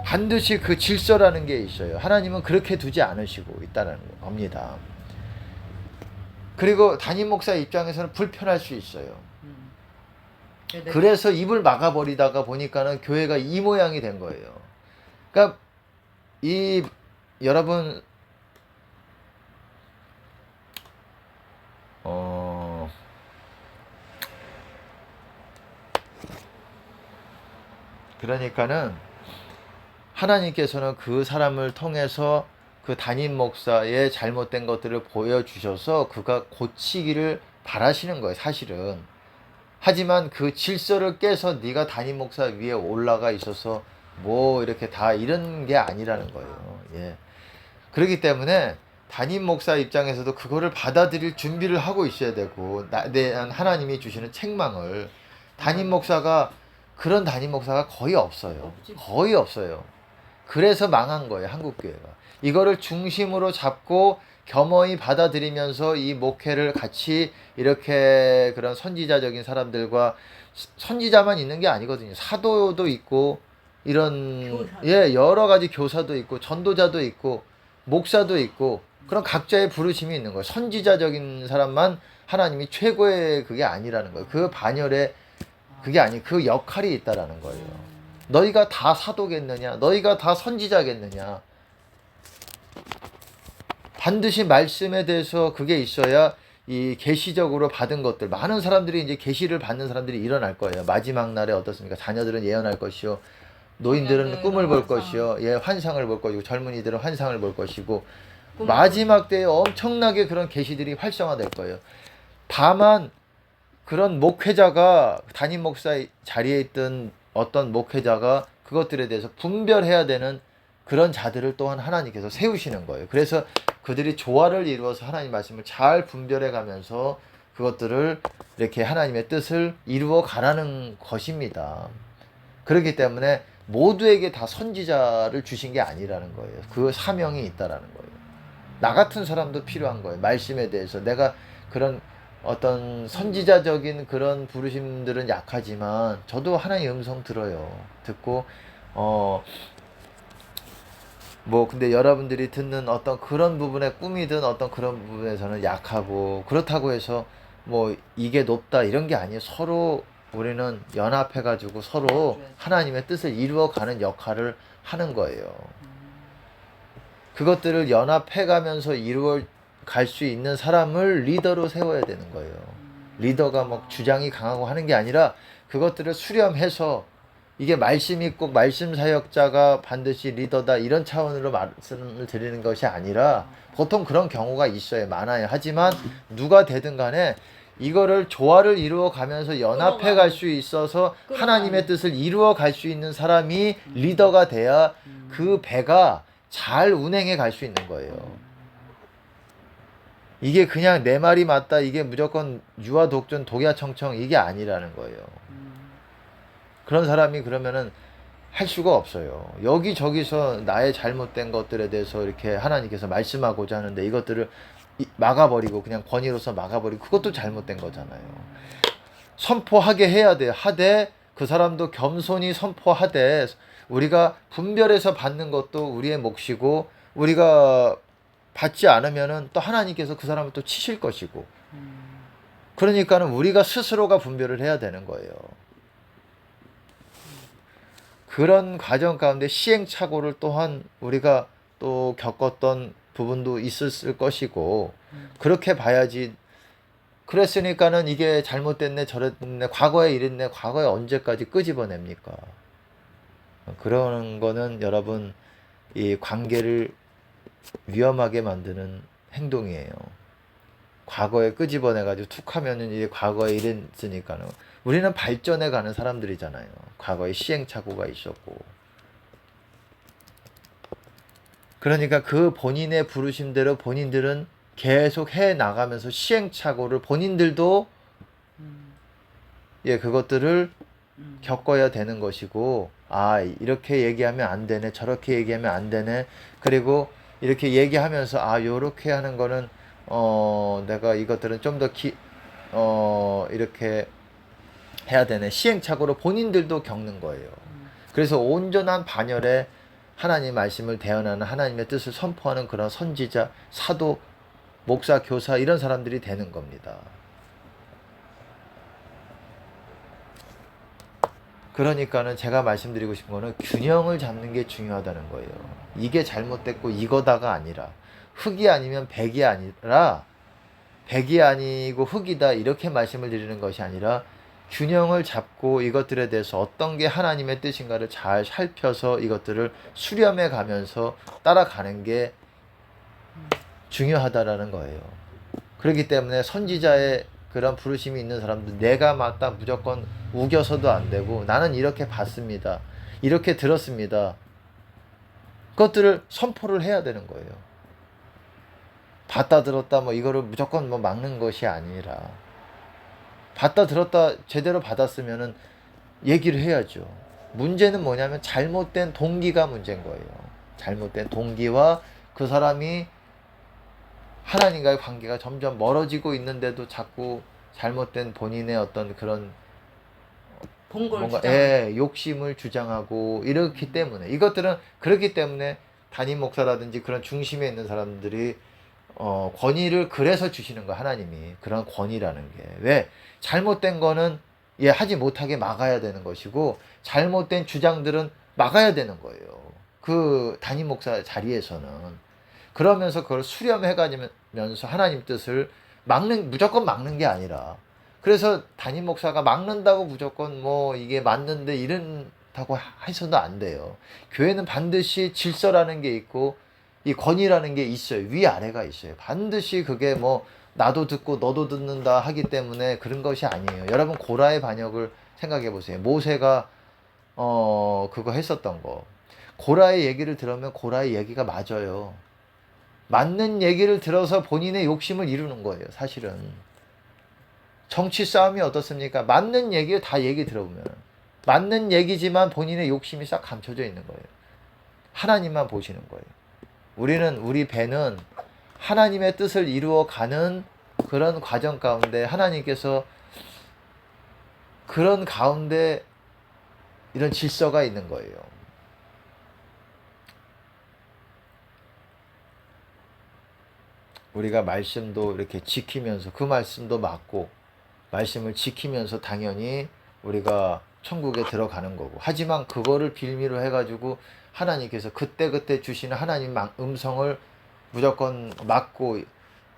S1: 반드시 그 질서라는 게 있어요. 하나님은 그렇게 두지 않으시고 있다는 겁니다. 그리고 담임 목사 입장에서는 불편할 수 있어요. 그래서 입을 막아버리다가 보니까는 교회가 이 모양이 된 거예요. 그러니까 여러분, 그러니까는 하나님께서는 그 사람을 통해서 그 담임 목사의 잘못된 것들을 보여주셔서 그가 고치기를 바라시는 거예요, 사실은. 하지만 그 질서를 깨서 네가 담임 목사 위에 올라가 있어서 뭐 이렇게 다 이런 게 아니라는 거예요. 예. 그렇기 때문에 담임 목사 입장에서도 그거를 받아들일 준비를 하고 있어야 되고, 하나님이 주시는 책망을, 담임 목사가, 그런 담임 목사가 거의 없어요. 거의 없어요. 그래서 망한 거예요, 한국교회가. 이거를 중심으로 잡고 겸허히 받아들이면서 이 목회를 같이 이렇게 그런 선지자적인 사람들과, 선지자만 있는 게 아니거든요. 사도도 있고, 이런, 예, 여러 가지 교사도 있고, 전도자도 있고, 목사도 있고, 그런 각자의 부르심이 있는 거예요. 선지자적인 사람만 하나님이 최고의 그게 아니라는 거예요. 그 반열에 그게 아니, 그 역할이 있다라는 거예요. 너희가 다 사도겠느냐? 너희가 다 선지자겠느냐? 반드시 말씀에 대해서 그게 있어야 이 계시적으로 받은 것들, 많은 사람들이 이제 계시를 받는 사람들이 일어날 거예요. 마지막 날에 어떻습니까? 자녀들은 예언할 것이요, 노인들은 꿈을 볼 것이요, 예, 환상을 볼 것이고, 젊은이들은 환상을 볼 것이고, 마지막 때에 엄청나게 그런 계시들이 활성화될 거예요. 다만 그런 목회자가, 담임 목사 자리에 있던 어떤 목회자가 그것들에 대해서 분별해야 되는 그런 자들을 또한 하나님께서 세우시는 거예요. 그래서 그들이 조화를 이루어서 하나님 말씀을 잘 분별해 가면서 그것들을 이렇게 하나님의 뜻을 이루어 가라는 것입니다. 그렇기 때문에 모두에게 다 선지자를 주신 게 아니라는 거예요. 그 사명이 있다라는 거예요. 나 같은 사람도 필요한 거예요. 말씀에 대해서 내가 그런 어떤 선지자적인 그런 부르심들은 약하지만, 저도 하나님의 음성 들어요. 듣고 근데 여러분들이 듣는 어떤 그런 부분의 꿈이든 어떤 그런 부분에서는 약하고, 그렇다고 해서 이게 높다 이런 게 아니에요. 서로 우리는 연합해가지고 서로 하나님의 뜻을 이루어가는 역할을 하는 거예요. 그것들을 연합해가면서 이루어 갈 수 있는 사람을 리더로 세워야 되는 거예요. 리더가 주장이 강하고 하는 게 아니라 그것들을 수렴해서 이게 말씀이 꼭 말씀 사역자가 반드시 리더다 이런 차원으로 말씀을 드리는 것이 아니라 보통 그런 경우가 있어요. 많아요. 하지만 누가 되든 간에 이거를 조화를 이루어 가면서 연합해 갈 수 있어서 하나님의 뜻을 이루어 갈 수 있는 사람이 리더가 돼야 그 배가 잘 운행해 갈 수 있는 거예요. 이게 그냥 내 말이 맞다, 이게 무조건 유아 독존 독야 청청 이게 아니라는 거예요. 그런 사람이 그러면은 할 수가 없어요. 여기저기서 나의 잘못된 것들에 대해서 이렇게 하나님께서 말씀하고자 하는데 이것들을 막아버리고 그냥 권위로서 막아버리고 그것도 잘못된 거잖아요. 선포하게 해야 돼요. 하되 그 사람도 겸손히 선포하되 우리가 분별해서 받는 것도 우리의 몫이고 우리가 받지 않으면은 또 하나님께서 그 사람을 또 치실 것이고 그러니까는 우리가 스스로가 분별을 해야 되는 거예요. 그런 과정 가운데 시행착오를 또한 우리가 또 겪었던 부분도 있었을 것이고 그렇게 봐야지. 그랬으니까는 이게 잘못됐네 저랬네 과거에 이랬네 과거에 언제까지 끄집어냅니까? 그러는 거는 여러분 이 관계를 위험하게 만드는 행동이에요. 과거에 끄집어내가지고 툭 하면은 이게 과거에 이랬으니까는 우리는 발전해 가는 사람들이잖아요. 과거에 시행착오가 있었고. 그러니까 그 본인의 부르심대로 본인들은 계속 해 나가면서 시행착오를 본인들도 그것들을 겪어야 되는 것이고, 아, 이렇게 얘기하면 안 되네, 저렇게 얘기하면 안 되네. 그리고 이렇게 얘기하면서 아, 요렇게 하는 거는 내가 이것들은 좀 더 이렇게 해야 되네. 시행착오로 본인들도 겪는 거예요. 그래서 온전한 반열에 하나님 말씀을 대언하는 하나님의 뜻을 선포하는 그런 선지자, 사도, 목사, 교사 이런 사람들이 되는 겁니다. 그러니까는 제가 말씀드리고 싶은 거는 균형을 잡는 게 중요하다는 거예요. 이게 잘못됐고 이거다가 아니라 흑이 아니면 백이 아니라 백이 아니고 흑이다 이렇게 말씀을 드리는 것이 아니라 균형을 잡고 이것들에 대해서 어떤 게 하나님의 뜻인가를 잘 살펴서 이것들을 수렴해 가면서 따라가는 게 중요하다라는 거예요. 그렇기 때문에 선지자의 그런 부르심이 있는 사람들 내가 맞다 무조건 우겨서도 안 되고 나는 이렇게 봤습니다. 이렇게 들었습니다. 그것들을 선포를 해야 되는 거예요. 봤다 들었다 뭐 이거를 무조건 뭐 막는 것이 아니라 봤다 들었다 제대로 받았으면은 얘기를 해야죠. 문제는 뭐냐면 잘못된 동기가 문제인 거예요. 잘못된 동기와 그 사람이 하나님과의 관계가 점점 멀어지고 있는데도 자꾸 잘못된 본인의 어떤 그런 뭔가 욕심을 주장하고 이렇기 때문에 이것들은 그렇기 때문에 담임 목사라든지 그런 중심에 있는 사람들이 권위를 그래서 주시는 거 하나님이 그런 권위라는 게 왜 잘못된 거는 하지 못하게 막아야 되는 것이고 잘못된 주장들은 막아야 되는 거예요. 그 담임 목사 자리에서는 그러면서 그걸 수렴해 가면서 하나님 뜻을 무조건 막는 게 아니라 그래서 담임 목사가 막는다고 무조건 뭐 이게 맞는데 이런다고 해서도 안 돼요. 교회는 반드시 질서라는 게 있고 이 권위라는 게 있어요. 위아래가 있어요. 반드시 그게 뭐 나도 듣고 너도 듣는다 하기 때문에 그런 것이 아니에요. 여러분 고라의 반역을 생각해 보세요. 모세가 그거 했었던 거. 고라의 얘기를 들으면 고라의 얘기가 맞아요. 맞는 얘기를 들어서 본인의 욕심을 이루는 거예요. 사실은. 정치 싸움이 어떻습니까? 맞는 얘기 다 얘기 들어보면 맞는 얘기지만 본인의 욕심이 싹 감춰져 있는 거예요. 하나님만 보시는 거예요. 우리 배는 하나님의 뜻을 이루어가는 그런 과정 가운데 하나님께서 그런 가운데 이런 질서가 있는 거예요. 우리가 말씀도 이렇게 지키면서 그 말씀도 맞고 말씀을 지키면서 당연히 우리가 천국에 들어가는 거고 하지만 그거를 빌미로 해가지고 하나님께서 그때그때 주시는 하나님 음성을 무조건 막고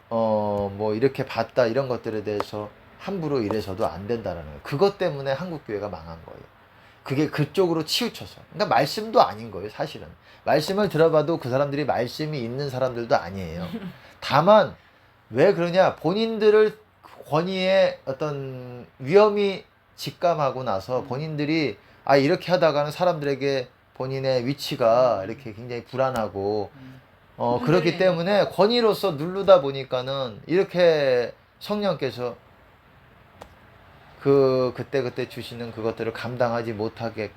S1: 뭐 이렇게 봤다 이런 것들에 대해서 함부로 이래서도 안 된다는 거예요. 그것 때문에 한국교회가 망한 거예요. 그게 그쪽으로 치우쳐서. 그러니까 말씀도 아닌 거예요, 사실은. 말씀을 들어봐도 그 사람들이 말씀이 있는 사람들도 아니에요. 다만 왜 그러냐? 본인들을 권위의 어떤 위험이 직감하고 나서 본인들이 이렇게 하다가는 사람들에게 본인의 위치가 이렇게 굉장히 불안하고 그렇기 때문에 권위로서 누르다 보니까는 이렇게 성령께서 그때 주시는 그것들을 감당하지 못하게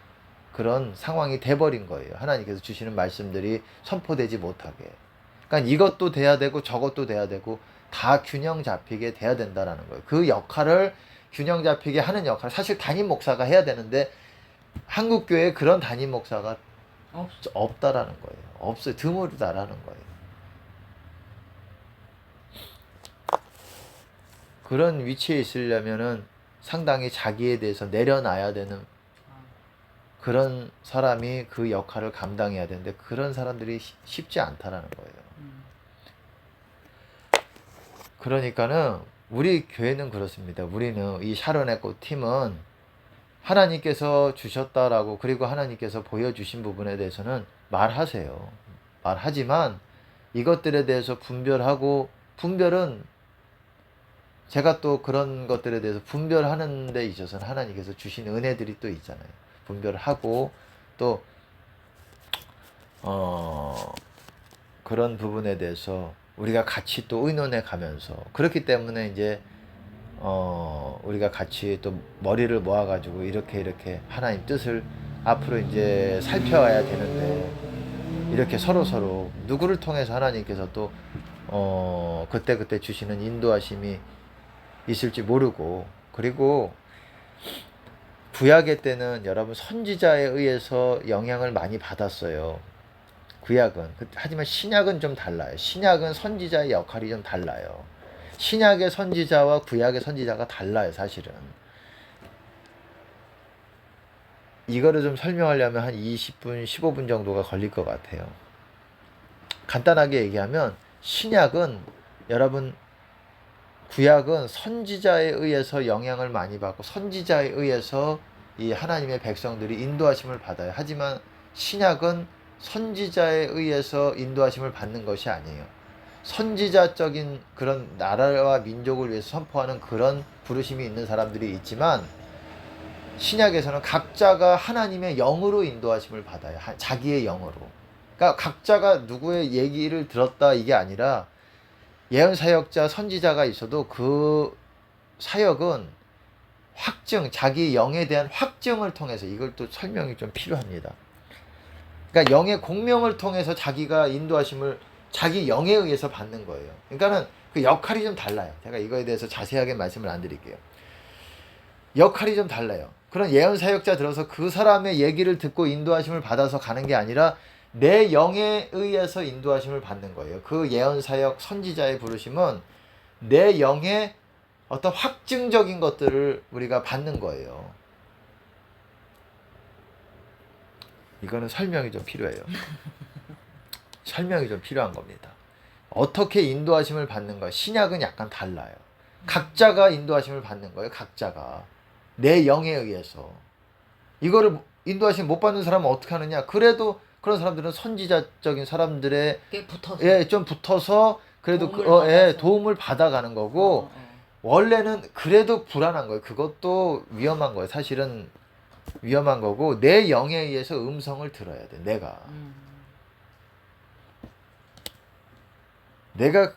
S1: 그런 상황이 돼버린 거예요. 하나님께서 주시는 말씀들이 선포되지 못하게. 그러니까 이것도 돼야 되고 저것도 돼야 되고 다 균형 잡히게 돼야 된다라는 거예요. 그 역할을 균형 잡히게 하는 역할, 사실 담임 목사가 해야 되는데 한국 교회에 그런 담임 목사가 없다라는 거예요. 없어요. 드물다라는 거예요. 그런 위치에 있으려면은 상당히 자기에 대해서 내려놔야 되는 그런 사람이 그 역할을 감당해야 되는데 그런 사람들이 쉽지 않다라는 거예요. 그러니까는 우리 교회는 그렇습니다. 우리는 이 샤론의 꽃 팀은 하나님께서 주셨다라고 그리고 하나님께서 보여주신 부분에 대해서는 말하세요. 말하지만 이것들에 대해서 분별하고, 분별은 제가 또 그런 것들에 대해서 분별하는 데 있어서는 하나님께서 주신 은혜들이 또 있잖아요. 분별을 하고 또 그런 부분에 대해서 우리가 같이 또 의논해 가면서, 그렇기 때문에 이제 우리가 같이 또 머리를 모아 가지고 이렇게 하나님 뜻을 앞으로 이제 살펴와야 되는데, 이렇게 서로 누구를 통해서 하나님께서 또 그때 주시는 인도하심이 있을지 모르고, 그리고 구약의 때는 여러분 선지자에 의해서 영향을 많이 받았어요. 구약은. 하지만 신약은 좀 달라요. 신약은 선지자의 역할이 좀 달라요. 신약의 선지자와 구약의 선지자가 달라요, 사실은. 이거를 좀 설명하려면 한 20분, 15분 정도가 걸릴 것 같아요. 간단하게 얘기하면 신약은 여러분, 구약은 선지자에 의해서 영향을 많이 받고 선지자에 의해서 이 하나님의 백성들이 인도하심을 받아요. 하지만 신약은 선지자에 의해서 인도하심을 받는 것이 아니에요. 선지자적인 그런 나라와 민족을 위해서 선포하는 그런 부르심이 있는 사람들이 있지만, 신약에서는 각자가 하나님의 영으로 인도하심을 받아요. 자기의 영으로. 그러니까 각자가 누구의 얘기를 들었다 이게 아니라, 예언 사역자 선지자가 있어도 그 사역은 확증, 자기 영에 대한 확증을 통해서, 이걸 또 설명이 좀 필요합니다. 그러니까 영의 공명을 통해서 자기가 인도하심을 자기 영에 의해서 받는 거예요. 그러니까는 그 역할이 좀 달라요. 제가 이거에 대해서 자세하게 말씀을 안 드릴게요. 역할이 좀 달라요. 그런 예언 사역자 들어서 그 사람의 얘기를 듣고 인도하심을 받아서 가는 게 아니라 내 영에 의해서 인도하심을 받는 거예요. 그 예언 사역 선지자의 부르심은 내 영의 어떤 확증적인 것들을 우리가 받는 거예요. 이거는 설명이 좀 필요해요. 설명이 좀 필요한 겁니다. 어떻게 인도하심을 받는 거예요? 신약은 약간 달라요. 각자가 인도하심을 받는 거예요. 각자가. 내 영에 의해서. 이거를 인도하심 못 받는 사람은 어떻게 하느냐? 그래도 그런 사람들은 선지자적인 사람들의 좀 붙어서 그래도 도움을 받아가는 거고, 원래는 그래도 불안한 거예요. 그것도 위험한 거예요. 사실은 위험한 거고, 내 영에 의해서 음성을 들어야 돼. 내가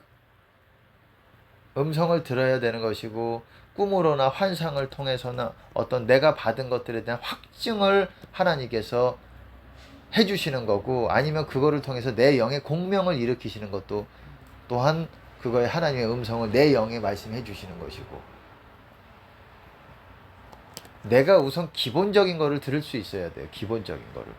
S1: 음성을 들어야 되는 것이고, 꿈으로나 환상을 통해서나 어떤 내가 받은 것들에 대한 확증을 하나님께서 해주시는 거고, 아니면 그거를 통해서 내 영의 공명을 일으키시는 것도 또한 그거에 하나님의 음성을 내 영에 말씀해 주시는 것이고, 내가 우선 기본적인 거를 들을 수 있어야 돼요. 기본적인 거를.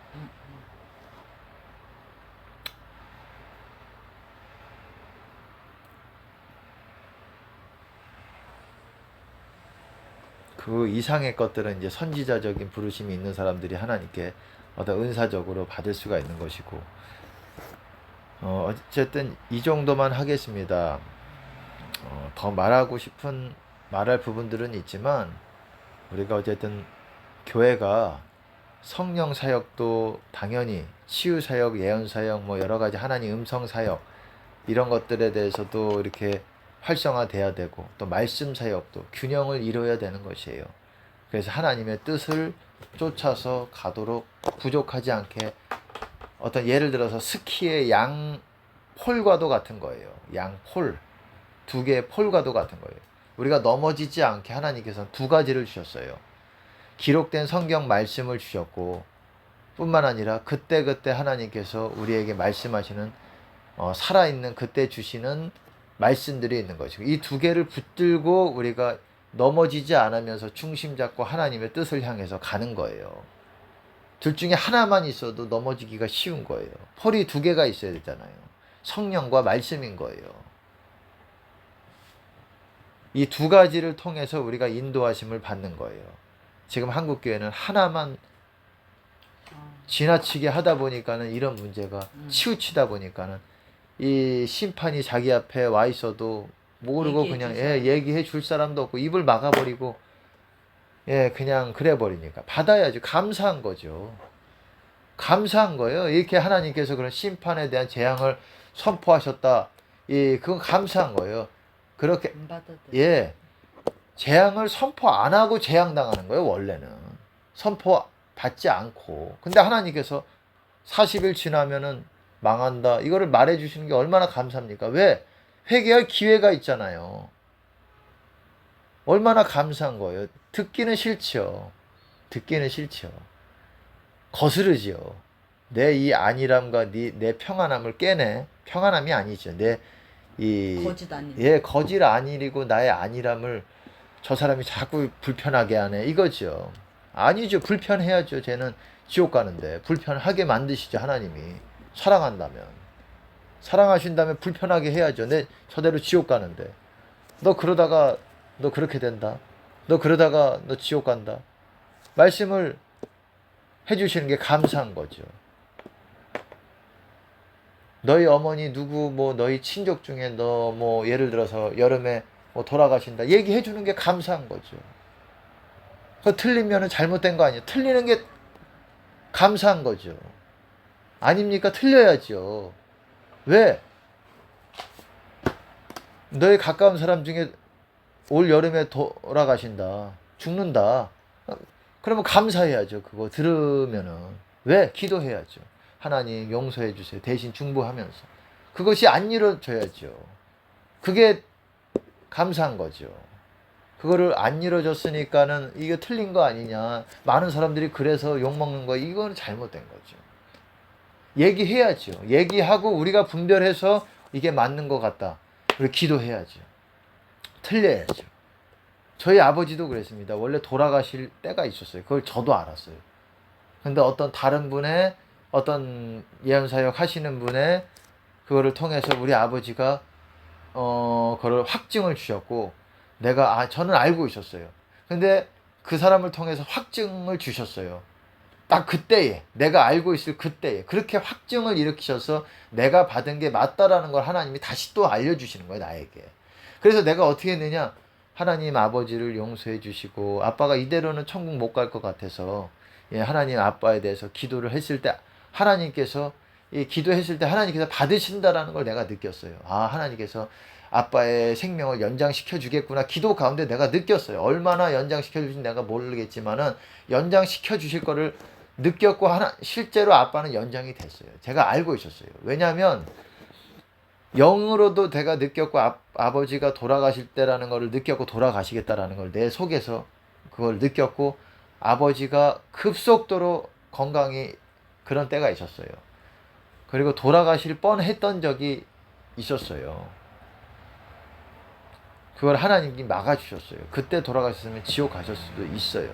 S1: 그 이상의 것들은 이제 선지자적인 부르심이 있는 사람들이 하나님께 어떤 은사적으로 받을 수가 있는 것이고, 어쨌든 이 정도만 하겠습니다. 더 말하고 싶은 말할 부분들은 있지만, 우리가 어쨌든 교회가 성령 사역도 당연히 치유 사역, 예언 사역, 뭐 여러 가지 하나님 음성 사역 이런 것들에 대해서도 이렇게 활성화돼야 되고 또 말씀 사역도 균형을 이루어야 되는 것이에요. 그래서 하나님의 뜻을 쫓아서 가도록 부족하지 않게 어떤 예를 들어서 스키의 양 폴과도 같은 거예요. 양 폴. 두 개의 폴과도 같은 거예요. 우리가 넘어지지 않게 하나님께서는 두 가지를 주셨어요. 기록된 성경 말씀을 주셨고 뿐만 아니라 그때그때 하나님께서 우리에게 말씀하시는 살아있는 그때 주시는 말씀들이 있는 것이고 이 두 개를 붙들고 우리가 넘어지지 않으면서 중심 잡고 하나님의 뜻을 향해서 가는 거예요. 둘 중에 하나만 있어도 넘어지기가 쉬운 거예요. 폴이 두 개가 있어야 되잖아요. 성령과 말씀인 거예요. 이 두 가지를 통해서 우리가 인도하심을 받는 거예요. 지금 한국교회는 하나만 지나치게 하다 보니까는 이런 문제가 치우치다 보니까는 이 심판이 자기 앞에 와 있어도 모르고 그냥 얘기해 줄 사람도 없고 입을 막아버리고 그냥 그래 버리니까 받아야지. 감사한 거죠. 감사한 거예요. 이렇게 하나님께서 그런 심판에 대한 재앙을 선포하셨다. 그건 감사한 거예요. 그렇게 재앙을 선포 안 하고 재앙 당하는 거예요. 원래는 선포 받지 않고. 근데 하나님께서 40일 지나면은 망한다. 이거를 말해 주시는 게 얼마나 감사합니까? 왜? 회개할 기회가 있잖아요. 얼마나 감사한 거예요. 듣기는 싫죠. 듣기는 싫죠. 거스르지요. 내 이 안일함과 내 평안함을 깨네. 평안함이 아니죠.
S2: 거짓 아니.
S1: 거짓 안일이고 나의 안일함을 저 사람이 자꾸 불편하게 하네. 이거죠. 아니죠. 불편해야죠. 쟤는 지옥 가는데. 불편하게 만드시죠. 하나님이. 사랑한다면. 사랑하신다면 불편하게 해야죠. 저대로 지옥 가는데. 너 그러다가 너 그렇게 된다. 너 그러다가 너 지옥 간다. 말씀을 해주시는 게 감사한 거죠. 너희 어머니 누구 너희 친족 중에 너 예를 들어서 여름에 돌아가신다. 얘기해 주는 게 감사한 거죠. 그거 틀리면은 잘못된 거 아니에요. 틀리는 게 감사한 거죠. 아닙니까? 틀려야죠. 왜? 너희 가까운 사람 중에 올 여름에 돌아가신다. 죽는다. 그러면 감사해야죠. 그거 들으면은. 왜? 기도해야죠. 하나님 용서해 주세요. 대신 중보하면서. 그것이 안 이루어져야죠. 그게 감사한 거죠. 그거를 안 이루어졌으니까는 이게 틀린 거 아니냐. 많은 사람들이 그래서 욕먹는 거. 이건 잘못된 거죠. 얘기해야죠. 얘기하고 우리가 분별해서 이게 맞는 것 같다. 그리고 기도해야죠. 틀려야죠. 저희 아버지도 그랬습니다. 원래 돌아가실 때가 있었어요. 그걸 저도 알았어요. 근데 어떤 다른 분의 어떤 예언사역 하시는 분의 그거를 통해서 우리 아버지가 그걸 확증을 주셨고 저는 알고 있었어요. 근데 그 사람을 통해서 확증을 주셨어요. 딱 그때에 내가 알고 있을 그때에 그렇게 확증을 일으키셔서 내가 받은 게 맞다라는 걸 하나님이 다시 또 알려주시는 거예요. 나에게. 그래서 내가 어떻게 했느냐. 하나님 아버지를 용서해 주시고 아빠가 이대로는 천국 못 갈 것 같아서 하나님 아빠에 대해서 기도를 했을 때 하나님께서 기도했을 때 하나님께서 받으신다라는 걸 내가 느꼈어요. 하나님께서 아빠의 생명을 연장시켜 주겠구나. 기도 가운데 내가 느꼈어요. 얼마나 연장시켜 주신 내가 모르겠지만은 연장시켜 주실 거를 느꼈고 실제로 아빠는 연장이 됐어요. 제가 알고 있었어요. 왜냐하면 영으로도 내가 느꼈고 아버지가 돌아가실 때라는 것을 느꼈고 돌아가시겠다라는 걸 내 속에서 그걸 느꼈고 아버지가 급속도로 건강이 그런 때가 있었어요. 그리고 돌아가실 뻔했던 적이 있었어요. 그걸 하나님이 막아주셨어요. 그때 돌아가셨으면 지옥 가실 수도 있어요.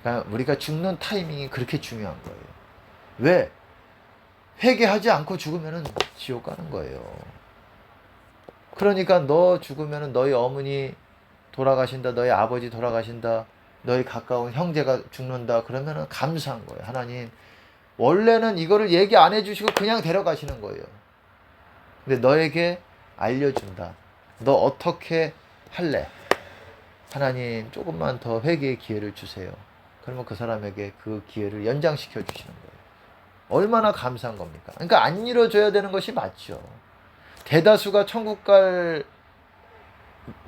S1: 그러니까 우리가 죽는 타이밍이 그렇게 중요한 거예요. 왜? 회개하지 않고 죽으면 지옥 가는 거예요. 그러니까 너 죽으면 너희 어머니 돌아가신다. 너희 아버지 돌아가신다. 너희 가까운 형제가 죽는다. 그러면 감사한 거예요. 하나님 원래는 이거를 얘기 안 해주시고 그냥 데려가시는 거예요. 근데 너에게 알려준다. 너 어떻게 할래? 하나님 조금만 더 회개의 기회를 주세요. 그러면 그 사람에게 그 기회를 연장시켜 주시는 거예요. 얼마나 감사한 겁니까? 그러니까 안 이뤄줘야 되는 것이 맞죠. 대다수가 천국 갈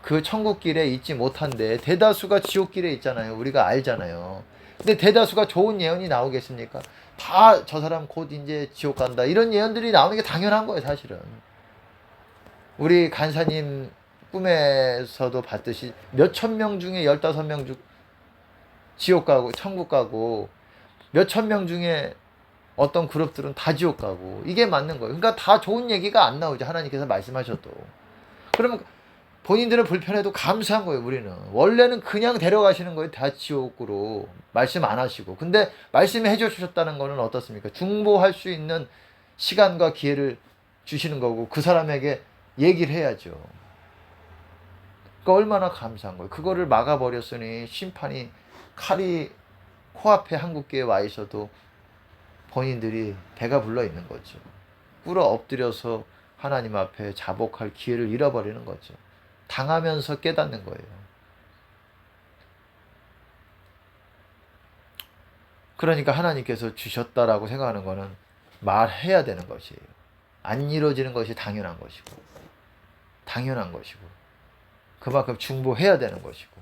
S1: 그 천국길에 있지 못한데 대다수가 지옥길에 있잖아요. 우리가 알잖아요. 근데 대다수가 좋은 예언이 나오겠습니까? 다 저 사람 곧 이제 지옥 간다. 이런 예언들이 나오는 게 당연한 거예요, 사실은. 우리 간사님 꿈에서도 봤듯이 몇천 명 중에 15명 중 지옥 가고 천국 가고 몇천 명 중에 어떤 그룹들은 다 지옥 가고 이게 맞는 거예요. 그러니까 다 좋은 얘기가 안 나오죠. 하나님께서 말씀하셔도. 그러면 본인들은 불편해도 감사한 거예요. 우리는 원래는 그냥 데려가시는 거예요. 다 지옥으로 말씀 안 하시고. 근데 말씀해 주셨다는 거는 어떻습니까? 중보할 수 있는 시간과 기회를 주시는 거고 그 사람에게 얘기를 해야죠. 그러니까 얼마나 감사한 거예요. 그거를 막아버렸으니 심판이 칼이 코앞에 한국교회에 와 있어도 본인들이 배가 불러 있는 거죠. 꿇어 엎드려서 하나님 앞에 자복할 기회를 잃어버리는 거죠. 당하면서 깨닫는 거예요. 그러니까 하나님께서 주셨다라고 생각하는 거는 말해야 되는 것이에요. 안 이루어지는 것이 당연한 것이고 당연한 것이고 그만큼 중보해야 되는 것이고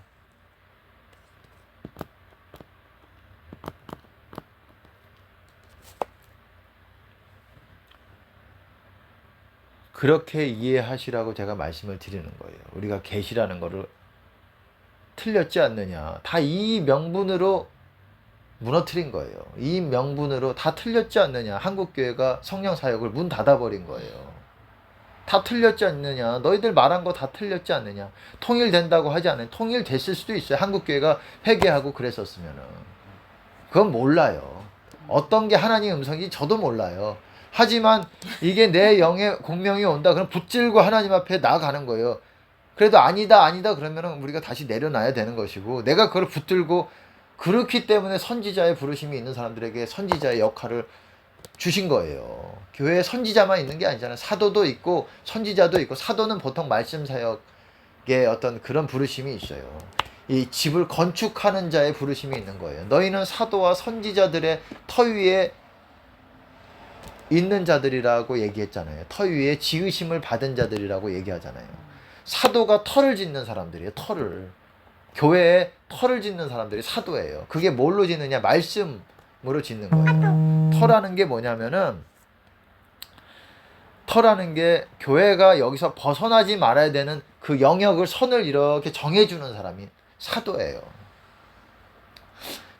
S1: 그렇게 이해하시라고 제가 말씀을 드리는 거예요. 우리가 계시라는 거를 틀렸지 않느냐. 다 이 명분으로 무너뜨린 거예요. 이 명분으로 다 틀렸지 않느냐. 한국교회가 성령사역을 문 닫아버린 거예요. 다 틀렸지 않느냐. 너희들 말한 거 다 틀렸지 않느냐. 통일된다고 하지 않아요. 통일됐을 수도 있어요. 한국교회가 회개하고 그랬었으면은. 그건 몰라요. 어떤 게 하나님의 음성인지 저도 몰라요. 하지만 이게 내 영의 공명이 온다. 그럼 붙들고 하나님 앞에 나아가는 거예요. 그래도 아니다 그러면은 우리가 다시 내려놔야 되는 것이고 내가 그걸 붙들고 그렇기 때문에 선지자의 부르심이 있는 사람들에게 선지자의 역할을 주신 거예요. 교회에 선지자만 있는 게 아니잖아요. 사도도 있고 선지자도 있고 사도는 보통 말씀 사역의 어떤 그런 부르심이 있어요. 이 집을 건축하는 자의 부르심이 있는 거예요. 너희는 사도와 선지자들의 터 위에 있는 자들이라고 얘기했잖아요. 터 위에 지으심을 받은 자들이라고 얘기하잖아요. 사도가 터를 짓는 사람들이에요. 터를. 교회에 터를 짓는 사람들이 사도예요. 그게 뭘로 짓느냐? 말씀으로 짓는 거예요. 터라는 게 뭐냐면은 터라는 게 교회가 여기서 벗어나지 말아야 되는 그 영역을 선을 이렇게 정해주는 사람이 사도예요.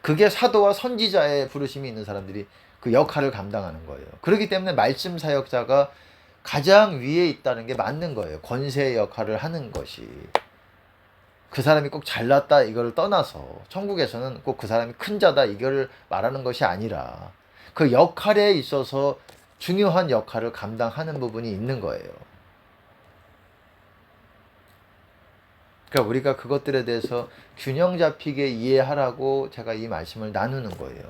S1: 그게 사도와 선지자의 부르심이 있는 사람들이 그 역할을 감당하는 거예요. 그렇기 때문에 말씀 사역자가 가장 위에 있다는 게 맞는 거예요. 권세의 역할을 하는 것이. 그 사람이 꼭 잘났다 이거를 떠나서 천국에서는 꼭 그 사람이 큰 자다 이거를 말하는 것이 아니라 그 역할에 있어서 중요한 역할을 감당하는 부분이 있는 거예요. 그러니까 우리가 그것들에 대해서 균형 잡히게 이해하라고 제가 이 말씀을 나누는 거예요.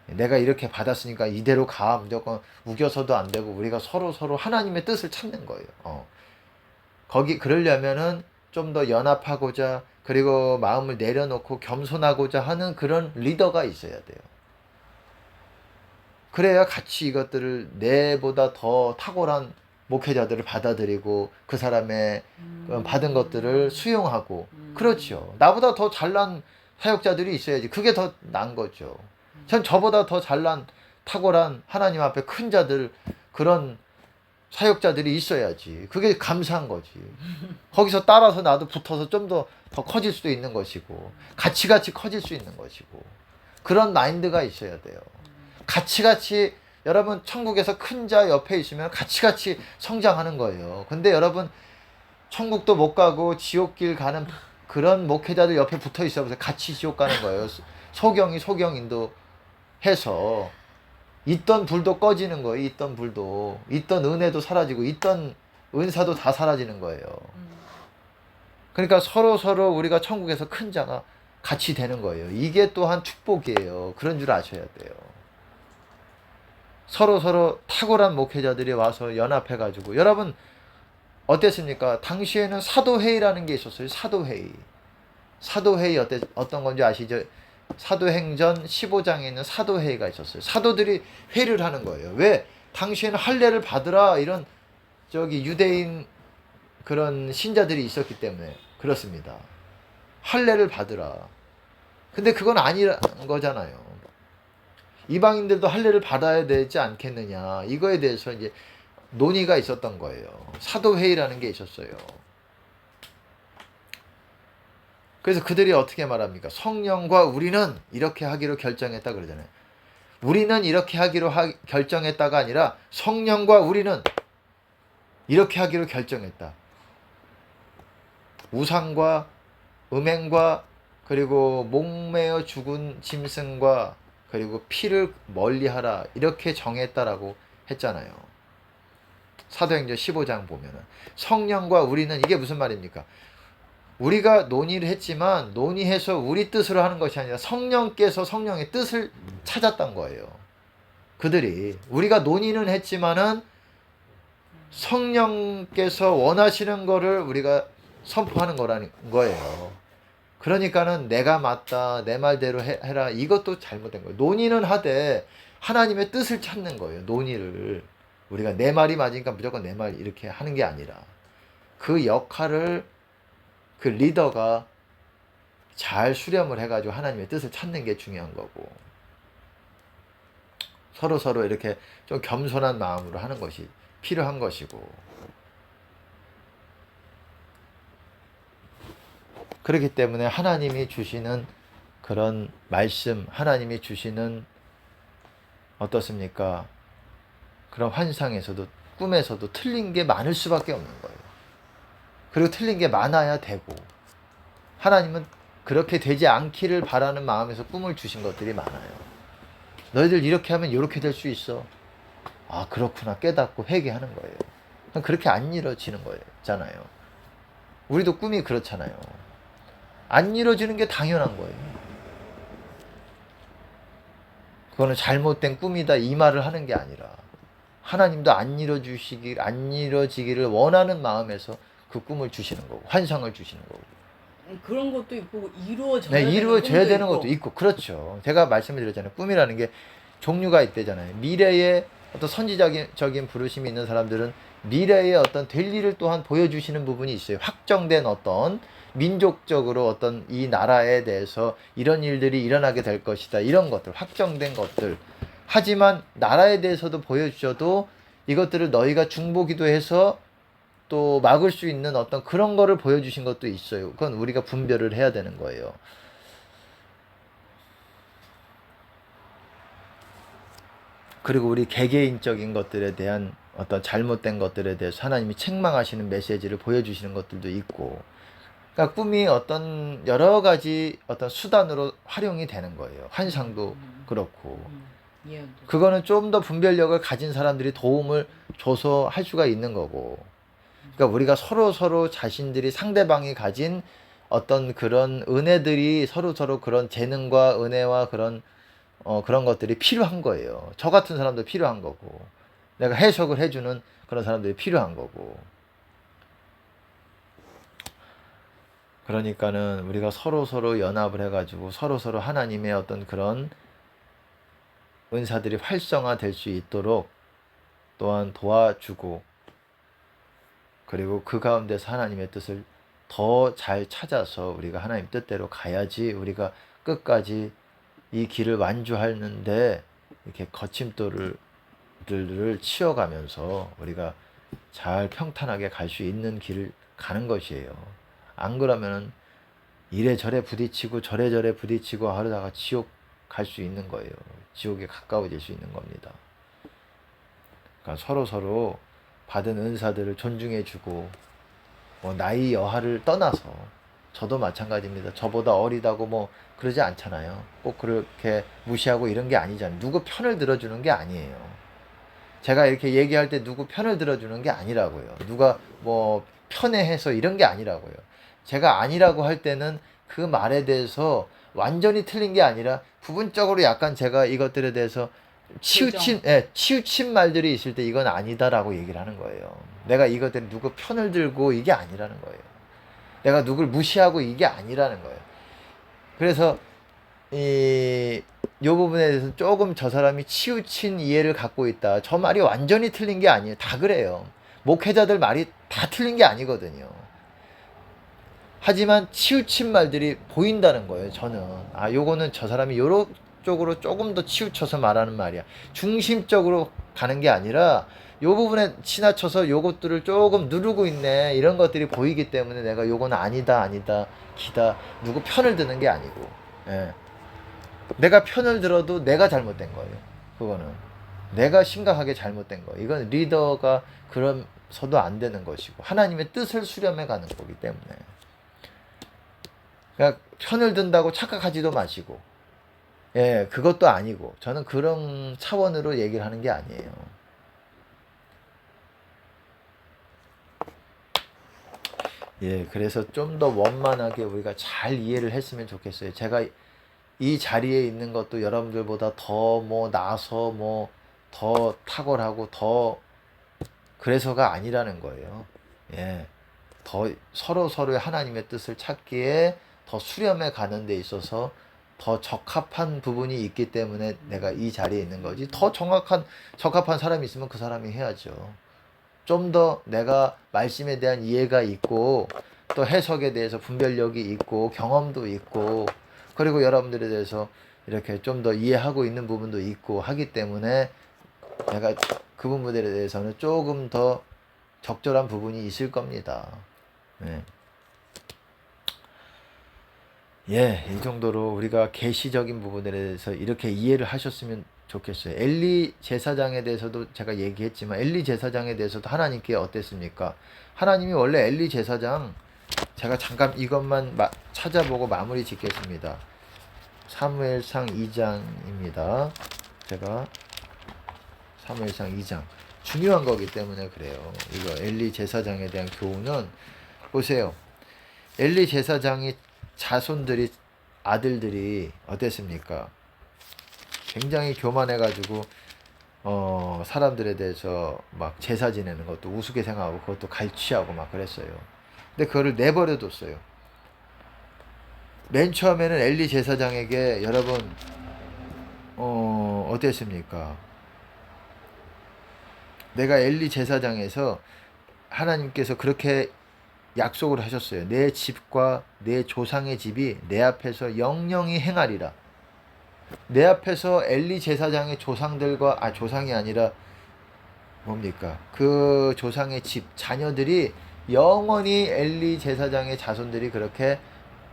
S1: 내가 이렇게 받았으니까 이대로 가 무조건 우겨서도 안 되고 우리가 서로 하나님의 뜻을 찾는 거예요. 거기 그러려면은 좀 더 연합하고자 그리고 마음을 내려놓고 겸손하고자 하는 그런 리더가 있어야 돼요. 그래야 같이 이것들을 내보다 더 탁월한 목회자들을 받아들이고 그 사람의 받은 것들을 수용하고 그렇죠. 나보다 더 잘난 사역자들이 있어야지. 그게 더 나은 거죠. 전 저보다 더 잘난 탁월한 하나님 앞에 큰 자들 그런 사역자들이 있어야지. 그게 감사한 거지. 거기서 따라서 나도 붙어서 좀 더 커질 수도 있는 것이고 같이 커질 수 있는 것이고 그런 마인드가 있어야 돼요. 같이 여러분 천국에서 큰 자 옆에 있으면 같이 성장하는 거예요. 근데 여러분 천국도 못 가고 지옥길 가는 그런 목회자들 옆에 붙어 있어 보세요. 같이 지옥 가는 거예요. 소경 인도해서 있던 불도 꺼지는 거예요. 있던 불도. 있던 은혜도 사라지고 있던 은사도 다 사라지는 거예요. 그러니까 서로 우리가 천국에서 큰 자가 같이 되는 거예요. 이게 또한 축복이에요. 그런 줄 아셔야 돼요. 서로 탁월한 목회자들이 와서 연합해가지고 여러분 어땠습니까? 당시에는 사도회의라는 게 있었어요. 사도회의 어떤 건지 아시죠? 사도행전 15장에 있는 사도회의가 있었어요. 사도들이 회의를 하는 거예요. 왜? 당시에는 할례를 받으라 이런 유대인 그런 신자들이 있었기 때문에 그렇습니다. 할례를 받으라. 근데 그건 아니란 거잖아요. 이방인들도 할례를 받아야 되지 않겠느냐. 이거에 대해서 이제 논의가 있었던 거예요. 사도회의라는 게 있었어요. 그래서 그들이 어떻게 말합니까? 성령과 우리는 이렇게 하기로 결정했다 그러잖아요. 우리는 이렇게 하기로 결정했다가 아니라 성령과 우리는 이렇게 하기로 결정했다. 우상과 음행과 그리고 목매어 죽은 짐승과 그리고 피를 멀리하라 이렇게 정했다라고 했잖아요. 사도행전 15장 보면은 성령과 우리는 이게 무슨 말입니까? 우리가 논의를 했지만 논의해서 우리 뜻으로 하는 것이 아니라 성령께서 성령의 뜻을 찾았던 거예요. 그들이 우리가 논의는 했지만은 성령께서 원하시는 거를 우리가 선포하는 거라는 거예요. 그러니까는 내가 맞다, 내 말대로 해라 이것도 잘못된 거예요. 논의는 하되 하나님의 뜻을 찾는 거예요. 논의를 우리가 내 말이 맞으니까 무조건 내 말 이렇게 하는 게 아니라 그 역할을 그 리더가 잘 수렴을 해가지고 하나님의 뜻을 찾는 게 중요한 거고 서로 이렇게 좀 겸손한 마음으로 하는 것이 필요한 것이고 그렇기 때문에 하나님이 주시는 그런 말씀, 하나님이 주시는 어떻습니까? 그런 환상에서도 꿈에서도 틀린 게 많을 수밖에 없는 거예요. 그리고 틀린 게 많아야 되고 하나님은 그렇게 되지 않기를 바라는 마음에서 꿈을 주신 것들이 많아요. 너희들 이렇게 하면 이렇게 될 수 있어. 아 그렇구나 깨닫고 회개하는 거예요. 그렇게 안 이루어지는 거잖아요. 우리도 꿈이 그렇잖아요. 안 이루어지는 게 당연한 거예요. 그거는 잘못된 꿈이다 이 말을 하는 게 아니라 하나님도 안 이루어지기를 원하는 마음에서 그 꿈을 주시는 거고 환상을 주시는 거고
S2: 그런 것도 있고 이루어져야
S1: 네,
S2: 되는
S1: 이루어져야 되는
S2: 꿈도
S1: 것도 있고 그렇죠. 제가 말씀을 드렸잖아요. 꿈이라는 게 종류가 있대잖아요. 미래에 어떤 선지적인 부르심이 있는 사람들은 미래에 어떤 될 일을 또한 보여주시는 부분이 있어요. 확정된 어떤 민족적으로 어떤 이 나라에 대해서 이런 일들이 일어나게 될 것이다. 이런 것들, 확정된 것들. 하지만 나라에 대해서도 보여주셔도 이것들을 너희가 중보기도해서 또 막을 수 있는 어떤 그런 거를 보여주신 것도 있어요. 그건 우리가 분별을 해야 되는 거예요. 그리고 우리 개개인적인 것들에 대한 어떤 잘못된 것들에 대해서 하나님이 책망하시는 메시지를 보여주시는 것들도 있고 그러니까 꿈이 어떤 여러 가지 어떤 수단으로 활용이 되는 거예요. 환상도 그렇고
S2: 예언도.
S1: 그거는 좀 더 분별력을 가진 사람들이 도움을 줘서 할 수가 있는 거고 그러니까 우리가 서로 자신들이 상대방이 가진 어떤 그런 은혜들이 서로 그런 재능과 은혜와 그런 것들이 필요한 거예요. 저 같은 사람도 필요한 거고 내가 해석을 해주는 그런 사람들이 필요한 거고 그러니까는 우리가 서로 연합을 해가지고 서로 하나님의 어떤 그런 은사들이 활성화될 수 있도록 또한 도와주고 그리고 그 가운데서 하나님의 뜻을 더 잘 찾아서 우리가 하나님 뜻대로 가야지 우리가 끝까지 이 길을 완주하는데 이렇게 거침돌을 치어가면서 우리가 잘 평탄하게 갈 수 있는 길을 가는 것이에요. 안 그러면은 이래저래 부딪히고 저래저래 부딪히고 하다가 지옥 갈 수 있는 거예요. 지옥에 가까워질 수 있는 겁니다. 그러니까 서로 받은 은사들을 존중해주고 나이 여하를 떠나서 저도 마찬가지입니다. 저보다 어리다고 뭐 그러지 않잖아요. 꼭 그렇게 무시하고 이런 게 아니잖아요. 누구 편을 들어주는 게 아니에요. 제가 이렇게 얘기할 때 누구 편을 들어주는 게 아니라고요. 누가 뭐 편애해서 이런 게 아니라고요. 제가 아니라고 할 때는 그 말에 대해서 완전히 틀린 게 아니라 부분적으로 약간 제가 이것들에 대해서 치우친 말들이 있을 때 이건 아니다라고 얘기를 하는 거예요. 내가 이것들 누구 편을 들고 이게 아니라는 거예요. 내가 누굴 무시하고 이게 아니라는 거예요. 그래서 요 부분에 대해서 조금 저 사람이 치우친 이해를 갖고 있다. 저 말이 완전히 틀린 게 아니에요. 다 그래요. 목회자들 말이 다 틀린 게 아니거든요. 하지만 치우친 말들이 보인다는 거예요. 저는 요거는 저 사람이 요런 쪽으로 조금 더 치우쳐서 말하는 말이야. 중심적으로 가는 게 아니라 요 부분에 지나쳐서 요것들을 조금 누르고 있네, 이런 것들이 보이기 때문에 내가 요거는 아니다 기다 누구 편을 드는 게 아니고, 예. 내가 편을 들어도 내가 잘못된 거예요. 그거는 내가 심각하게 잘못된 거예요. 이건 리더가 그러서도 안 되는 것이고 하나님의 뜻을 수렴해 가는 거기 때문에, 그러니까 편을 든다고 착각하지도 마시고, 예, 그것도 아니고, 저는 그런 차원으로 얘기를 하는 게 아니에요. 예, 그래서 좀 더 원만하게 우리가 잘 이해를 했으면 좋겠어요. 제가 이 자리에 있는 것도 여러분들보다 더 뭐 나서 뭐 더 탁월하고 더 그래서가 아니라는 거예요. 예, 더 서로의 하나님의 뜻을 찾기에 더 수렴해 가는 데 있어서 더 적합한 부분이 있기 때문에 내가 이 자리에 있는 거지. 더 적합한 사람이 있으면 그 사람이 해야죠. 좀 더 내가 말씀에 대한 이해가 있고 또 해석에 대해서 분별력이 있고 경험도 있고, 그리고 여러분들에 대해서 이렇게 좀 더 이해하고 있는 부분도 있고 하기 때문에 내가 그 부분들에 대해서는 조금 더 적절한 부분이 있을 겁니다. 네. 예, 이 정도로 우리가 계시적인 부분에 대해서 이렇게 이해를 하셨으면 좋겠어요. 엘리 제사장에 대해서도 제가 얘기했지만 엘리 제사장에 대해서도 하나님께 어땠습니까? 하나님이 원래 엘리 제사장, 제가 잠깐 이것만 찾아보고 마무리 짓겠습니다. 사무엘상 2장입니다. 제가 사무엘상 2장 중요한 거기 때문에 그래요. 이거 엘리 제사장에 대한 교훈은 보세요. 엘리 제사장이 자손들이, 아들들이 어땠습니까? 굉장히 교만해가지고 사람들에 대해서 막 제사 지내는 것도 우습게 생각하고 그것도 갈취하고 막 그랬어요. 근데 그거를 내버려 뒀어요. 맨 처음에는 엘리 제사장에게, 여러분 어땠습니까? 내가 엘리 제사장에서 하나님께서 그렇게 약속을 하셨어요. 내 집과 내 조상의 집이 내 앞에서 영영히 행하리라. 내 앞에서 엘리 제사장의 조상들과, 조상이 아니라 뭡니까? 그 조상의 집, 자녀들이 영원히 엘리 제사장의 자손들이 그렇게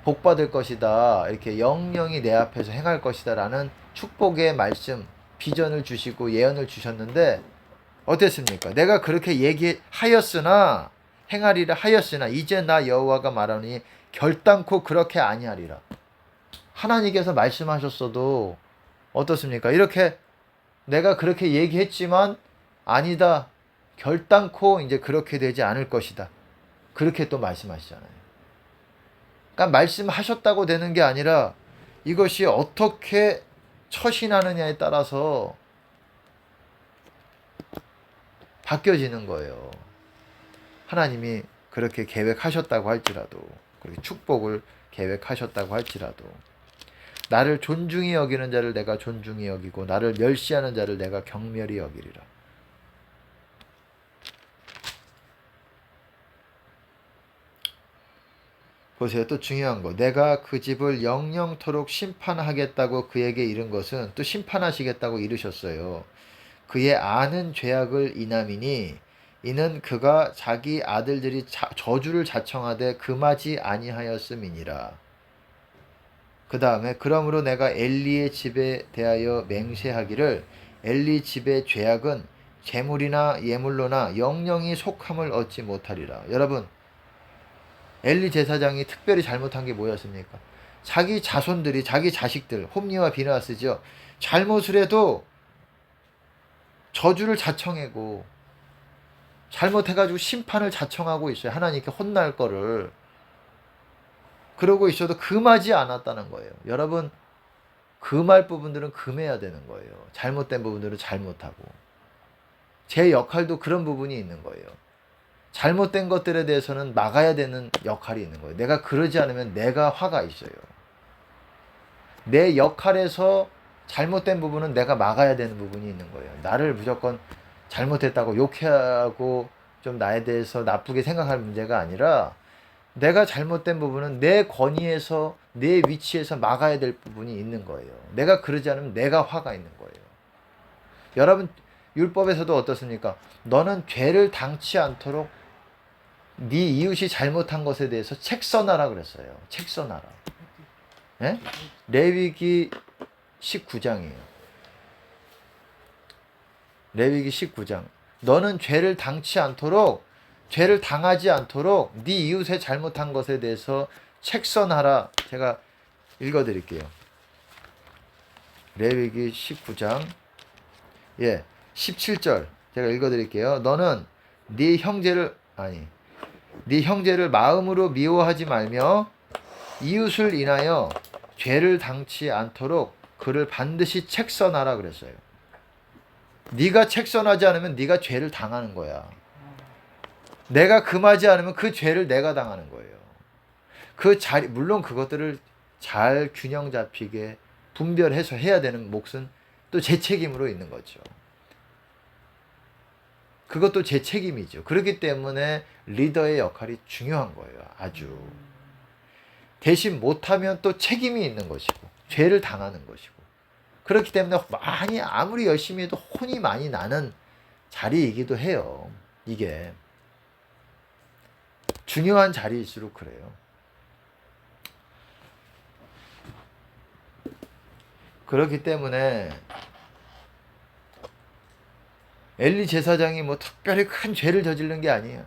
S1: 복받을 것이다. 이렇게 영영히 내 앞에서 행할 것이다. 라는 축복의 말씀, 비전을 주시고 예언을 주셨는데 어땠습니까? 내가 그렇게 얘기하였으나, 행하리라 하였으나 이제 나 여호와가 말하니 결단코 그렇게 아니하리라. 하나님께서 말씀하셨어도 어떻습니까? 이렇게 내가 그렇게 얘기했지만 아니다, 결단코 이제 그렇게 되지 않을 것이다. 그렇게 또 말씀하시잖아요. 그러니까 말씀하셨다고 되는 게 아니라 이것이 어떻게 처신하느냐에 따라서 바뀌어지는 거예요. 하나님이 그렇게 계획하셨다고 할지라도, 그렇게 축복을 계획하셨다고 할지라도, 나를 존중히 여기는 자를 내가 존중히 여기고 나를 멸시하는 자를 내가 경멸히 여기리라. 보세요. 또 중요한 거. 내가 그 집을 영영토록 심판하겠다고 그에게 이른 것은, 또 심판하시겠다고 이르셨어요. 그의 아는 죄악을 인함이니 이는 그가 자기 아들들이 저주를 자청하되 금하지 아니하였음이니라. 그 다음에 그러므로 내가 엘리의 집에 대하여 맹세하기를 엘리 집의 죄악은 재물이나 예물로나 영영이 속함을 얻지 못하리라. 여러분, 엘리 제사장이 특별히 잘못한 게 뭐였습니까? 자기 자손들이, 자기 자식들, 홈리와 비느하스죠. 잘못을 해도 저주를 자청하고 잘못해가지고 심판을 자청하고 있어요. 하나님께 혼날 거를. 그러고 있어도 금하지 않았다는 거예요. 여러분, 금할 부분들은 금해야 되는 거예요. 잘못된 부분들은 잘못하고. 제 역할도 그런 부분이 있는 거예요. 잘못된 것들에 대해서는 막아야 되는 역할이 있는 거예요. 내가 그러지 않으면 내가 화가 있어요. 내 역할에서 잘못된 부분은 내가 막아야 되는 부분이 있는 거예요. 나를 무조건 잘못했다고 욕하고 좀 나에 대해서 나쁘게 생각할 문제가 아니라 내가 잘못된 부분은 내 권위에서 내 위치에서 막아야 될 부분이 있는 거예요. 내가 그러지 않으면 내가 화가 있는 거예요. 여러분 율법에서도 어떻습니까? 너는 죄를 당치 않도록 네 이웃이 잘못한 것에 대해서 책 써놔라 그랬어요. 책 써놔라. 예? 레위기 19장이에요. 레위기 19장. 너는 죄를 당치 않도록 죄를 당하지 않도록 네 이웃의 잘못한 것에 대해서 책 써놔라. 제가 읽어드릴게요. 레위기 19장 17절 제가 읽어드릴게요. 너는 네 형제를 마음으로 미워하지 말며 이웃을 인하여 죄를 당치 않도록 그를 반드시 책 써놔라 그랬어요. 네가 책 써놔지 않으면 네가 죄를 당하는 거야. 내가 금하지 않으면 그 죄를 내가 당하는 거예요. 물론 그것들을 잘 균형 잡히게 분별해서 해야 되는 몫은 또 제 책임으로 있는 거죠. 그것도 제 책임이죠. 그렇기 때문에 리더의 역할이 중요한 거예요. 아주. 대신 못하면 또 책임이 있는 것이고 죄를 당하는 것이고 그렇기 때문에 아무리 열심히 해도 혼이 많이 나는 자리이기도 해요. 이게 중요한 자리일수록 그래요. 그렇기 때문에 엘리 제사장이 뭐 특별히 큰 죄를 저지른 게 아니에요.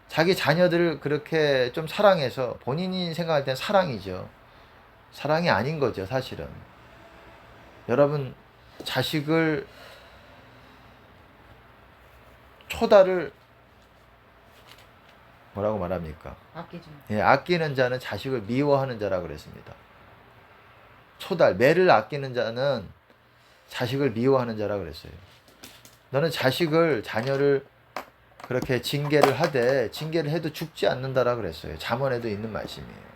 S1: 자기 자녀들을 그렇게 좀 사랑해서 본인이 생각할 땐 사랑이죠. 사랑이 아닌 거죠, 사실은. 여러분, 자식을 초다를 뭐라고 말합니까?
S2: 아끼지 마.
S1: 예, 아끼는 자는 자식을 미워하는 자라 그랬습니다. 초달, 매를 아끼는 자는 자식을 미워하는 자라 그랬어요. 너는 자녀를 그렇게 징계를 해도 죽지 않는다라 그랬어요. 잠언에도 있는 말씀이에요.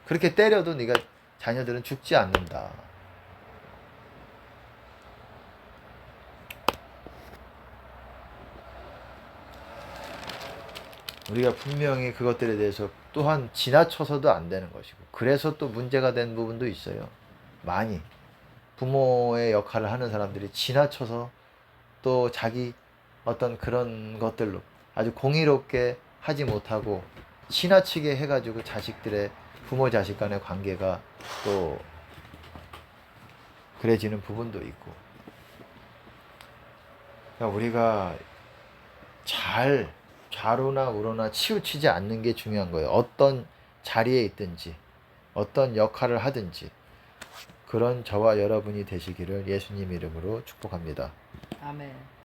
S1: 그렇게 때려도 네가 자녀들은 죽지 않는다. 우리가 분명히 그것들에 대해서 또한 지나쳐서도 안 되는 것이고 그래서 또 문제가 된 부분도 있어요. 많이 부모의 역할을 하는 사람들이 지나쳐서 또 자기 어떤 그런 것들로 아주 공의롭게 하지 못하고 지나치게 해가지고 부모 자식 간의 관계가 또 그래지는 부분도 있고 그러니까 우리가 잘 좌로나 우로나 치우치지 않는 게 중요한 거예요. 어떤 자리에 있든지 어떤 역할을 하든지 그런 저와 여러분이 되시기를 예수님 이름으로 축복합니다.
S2: 아멘.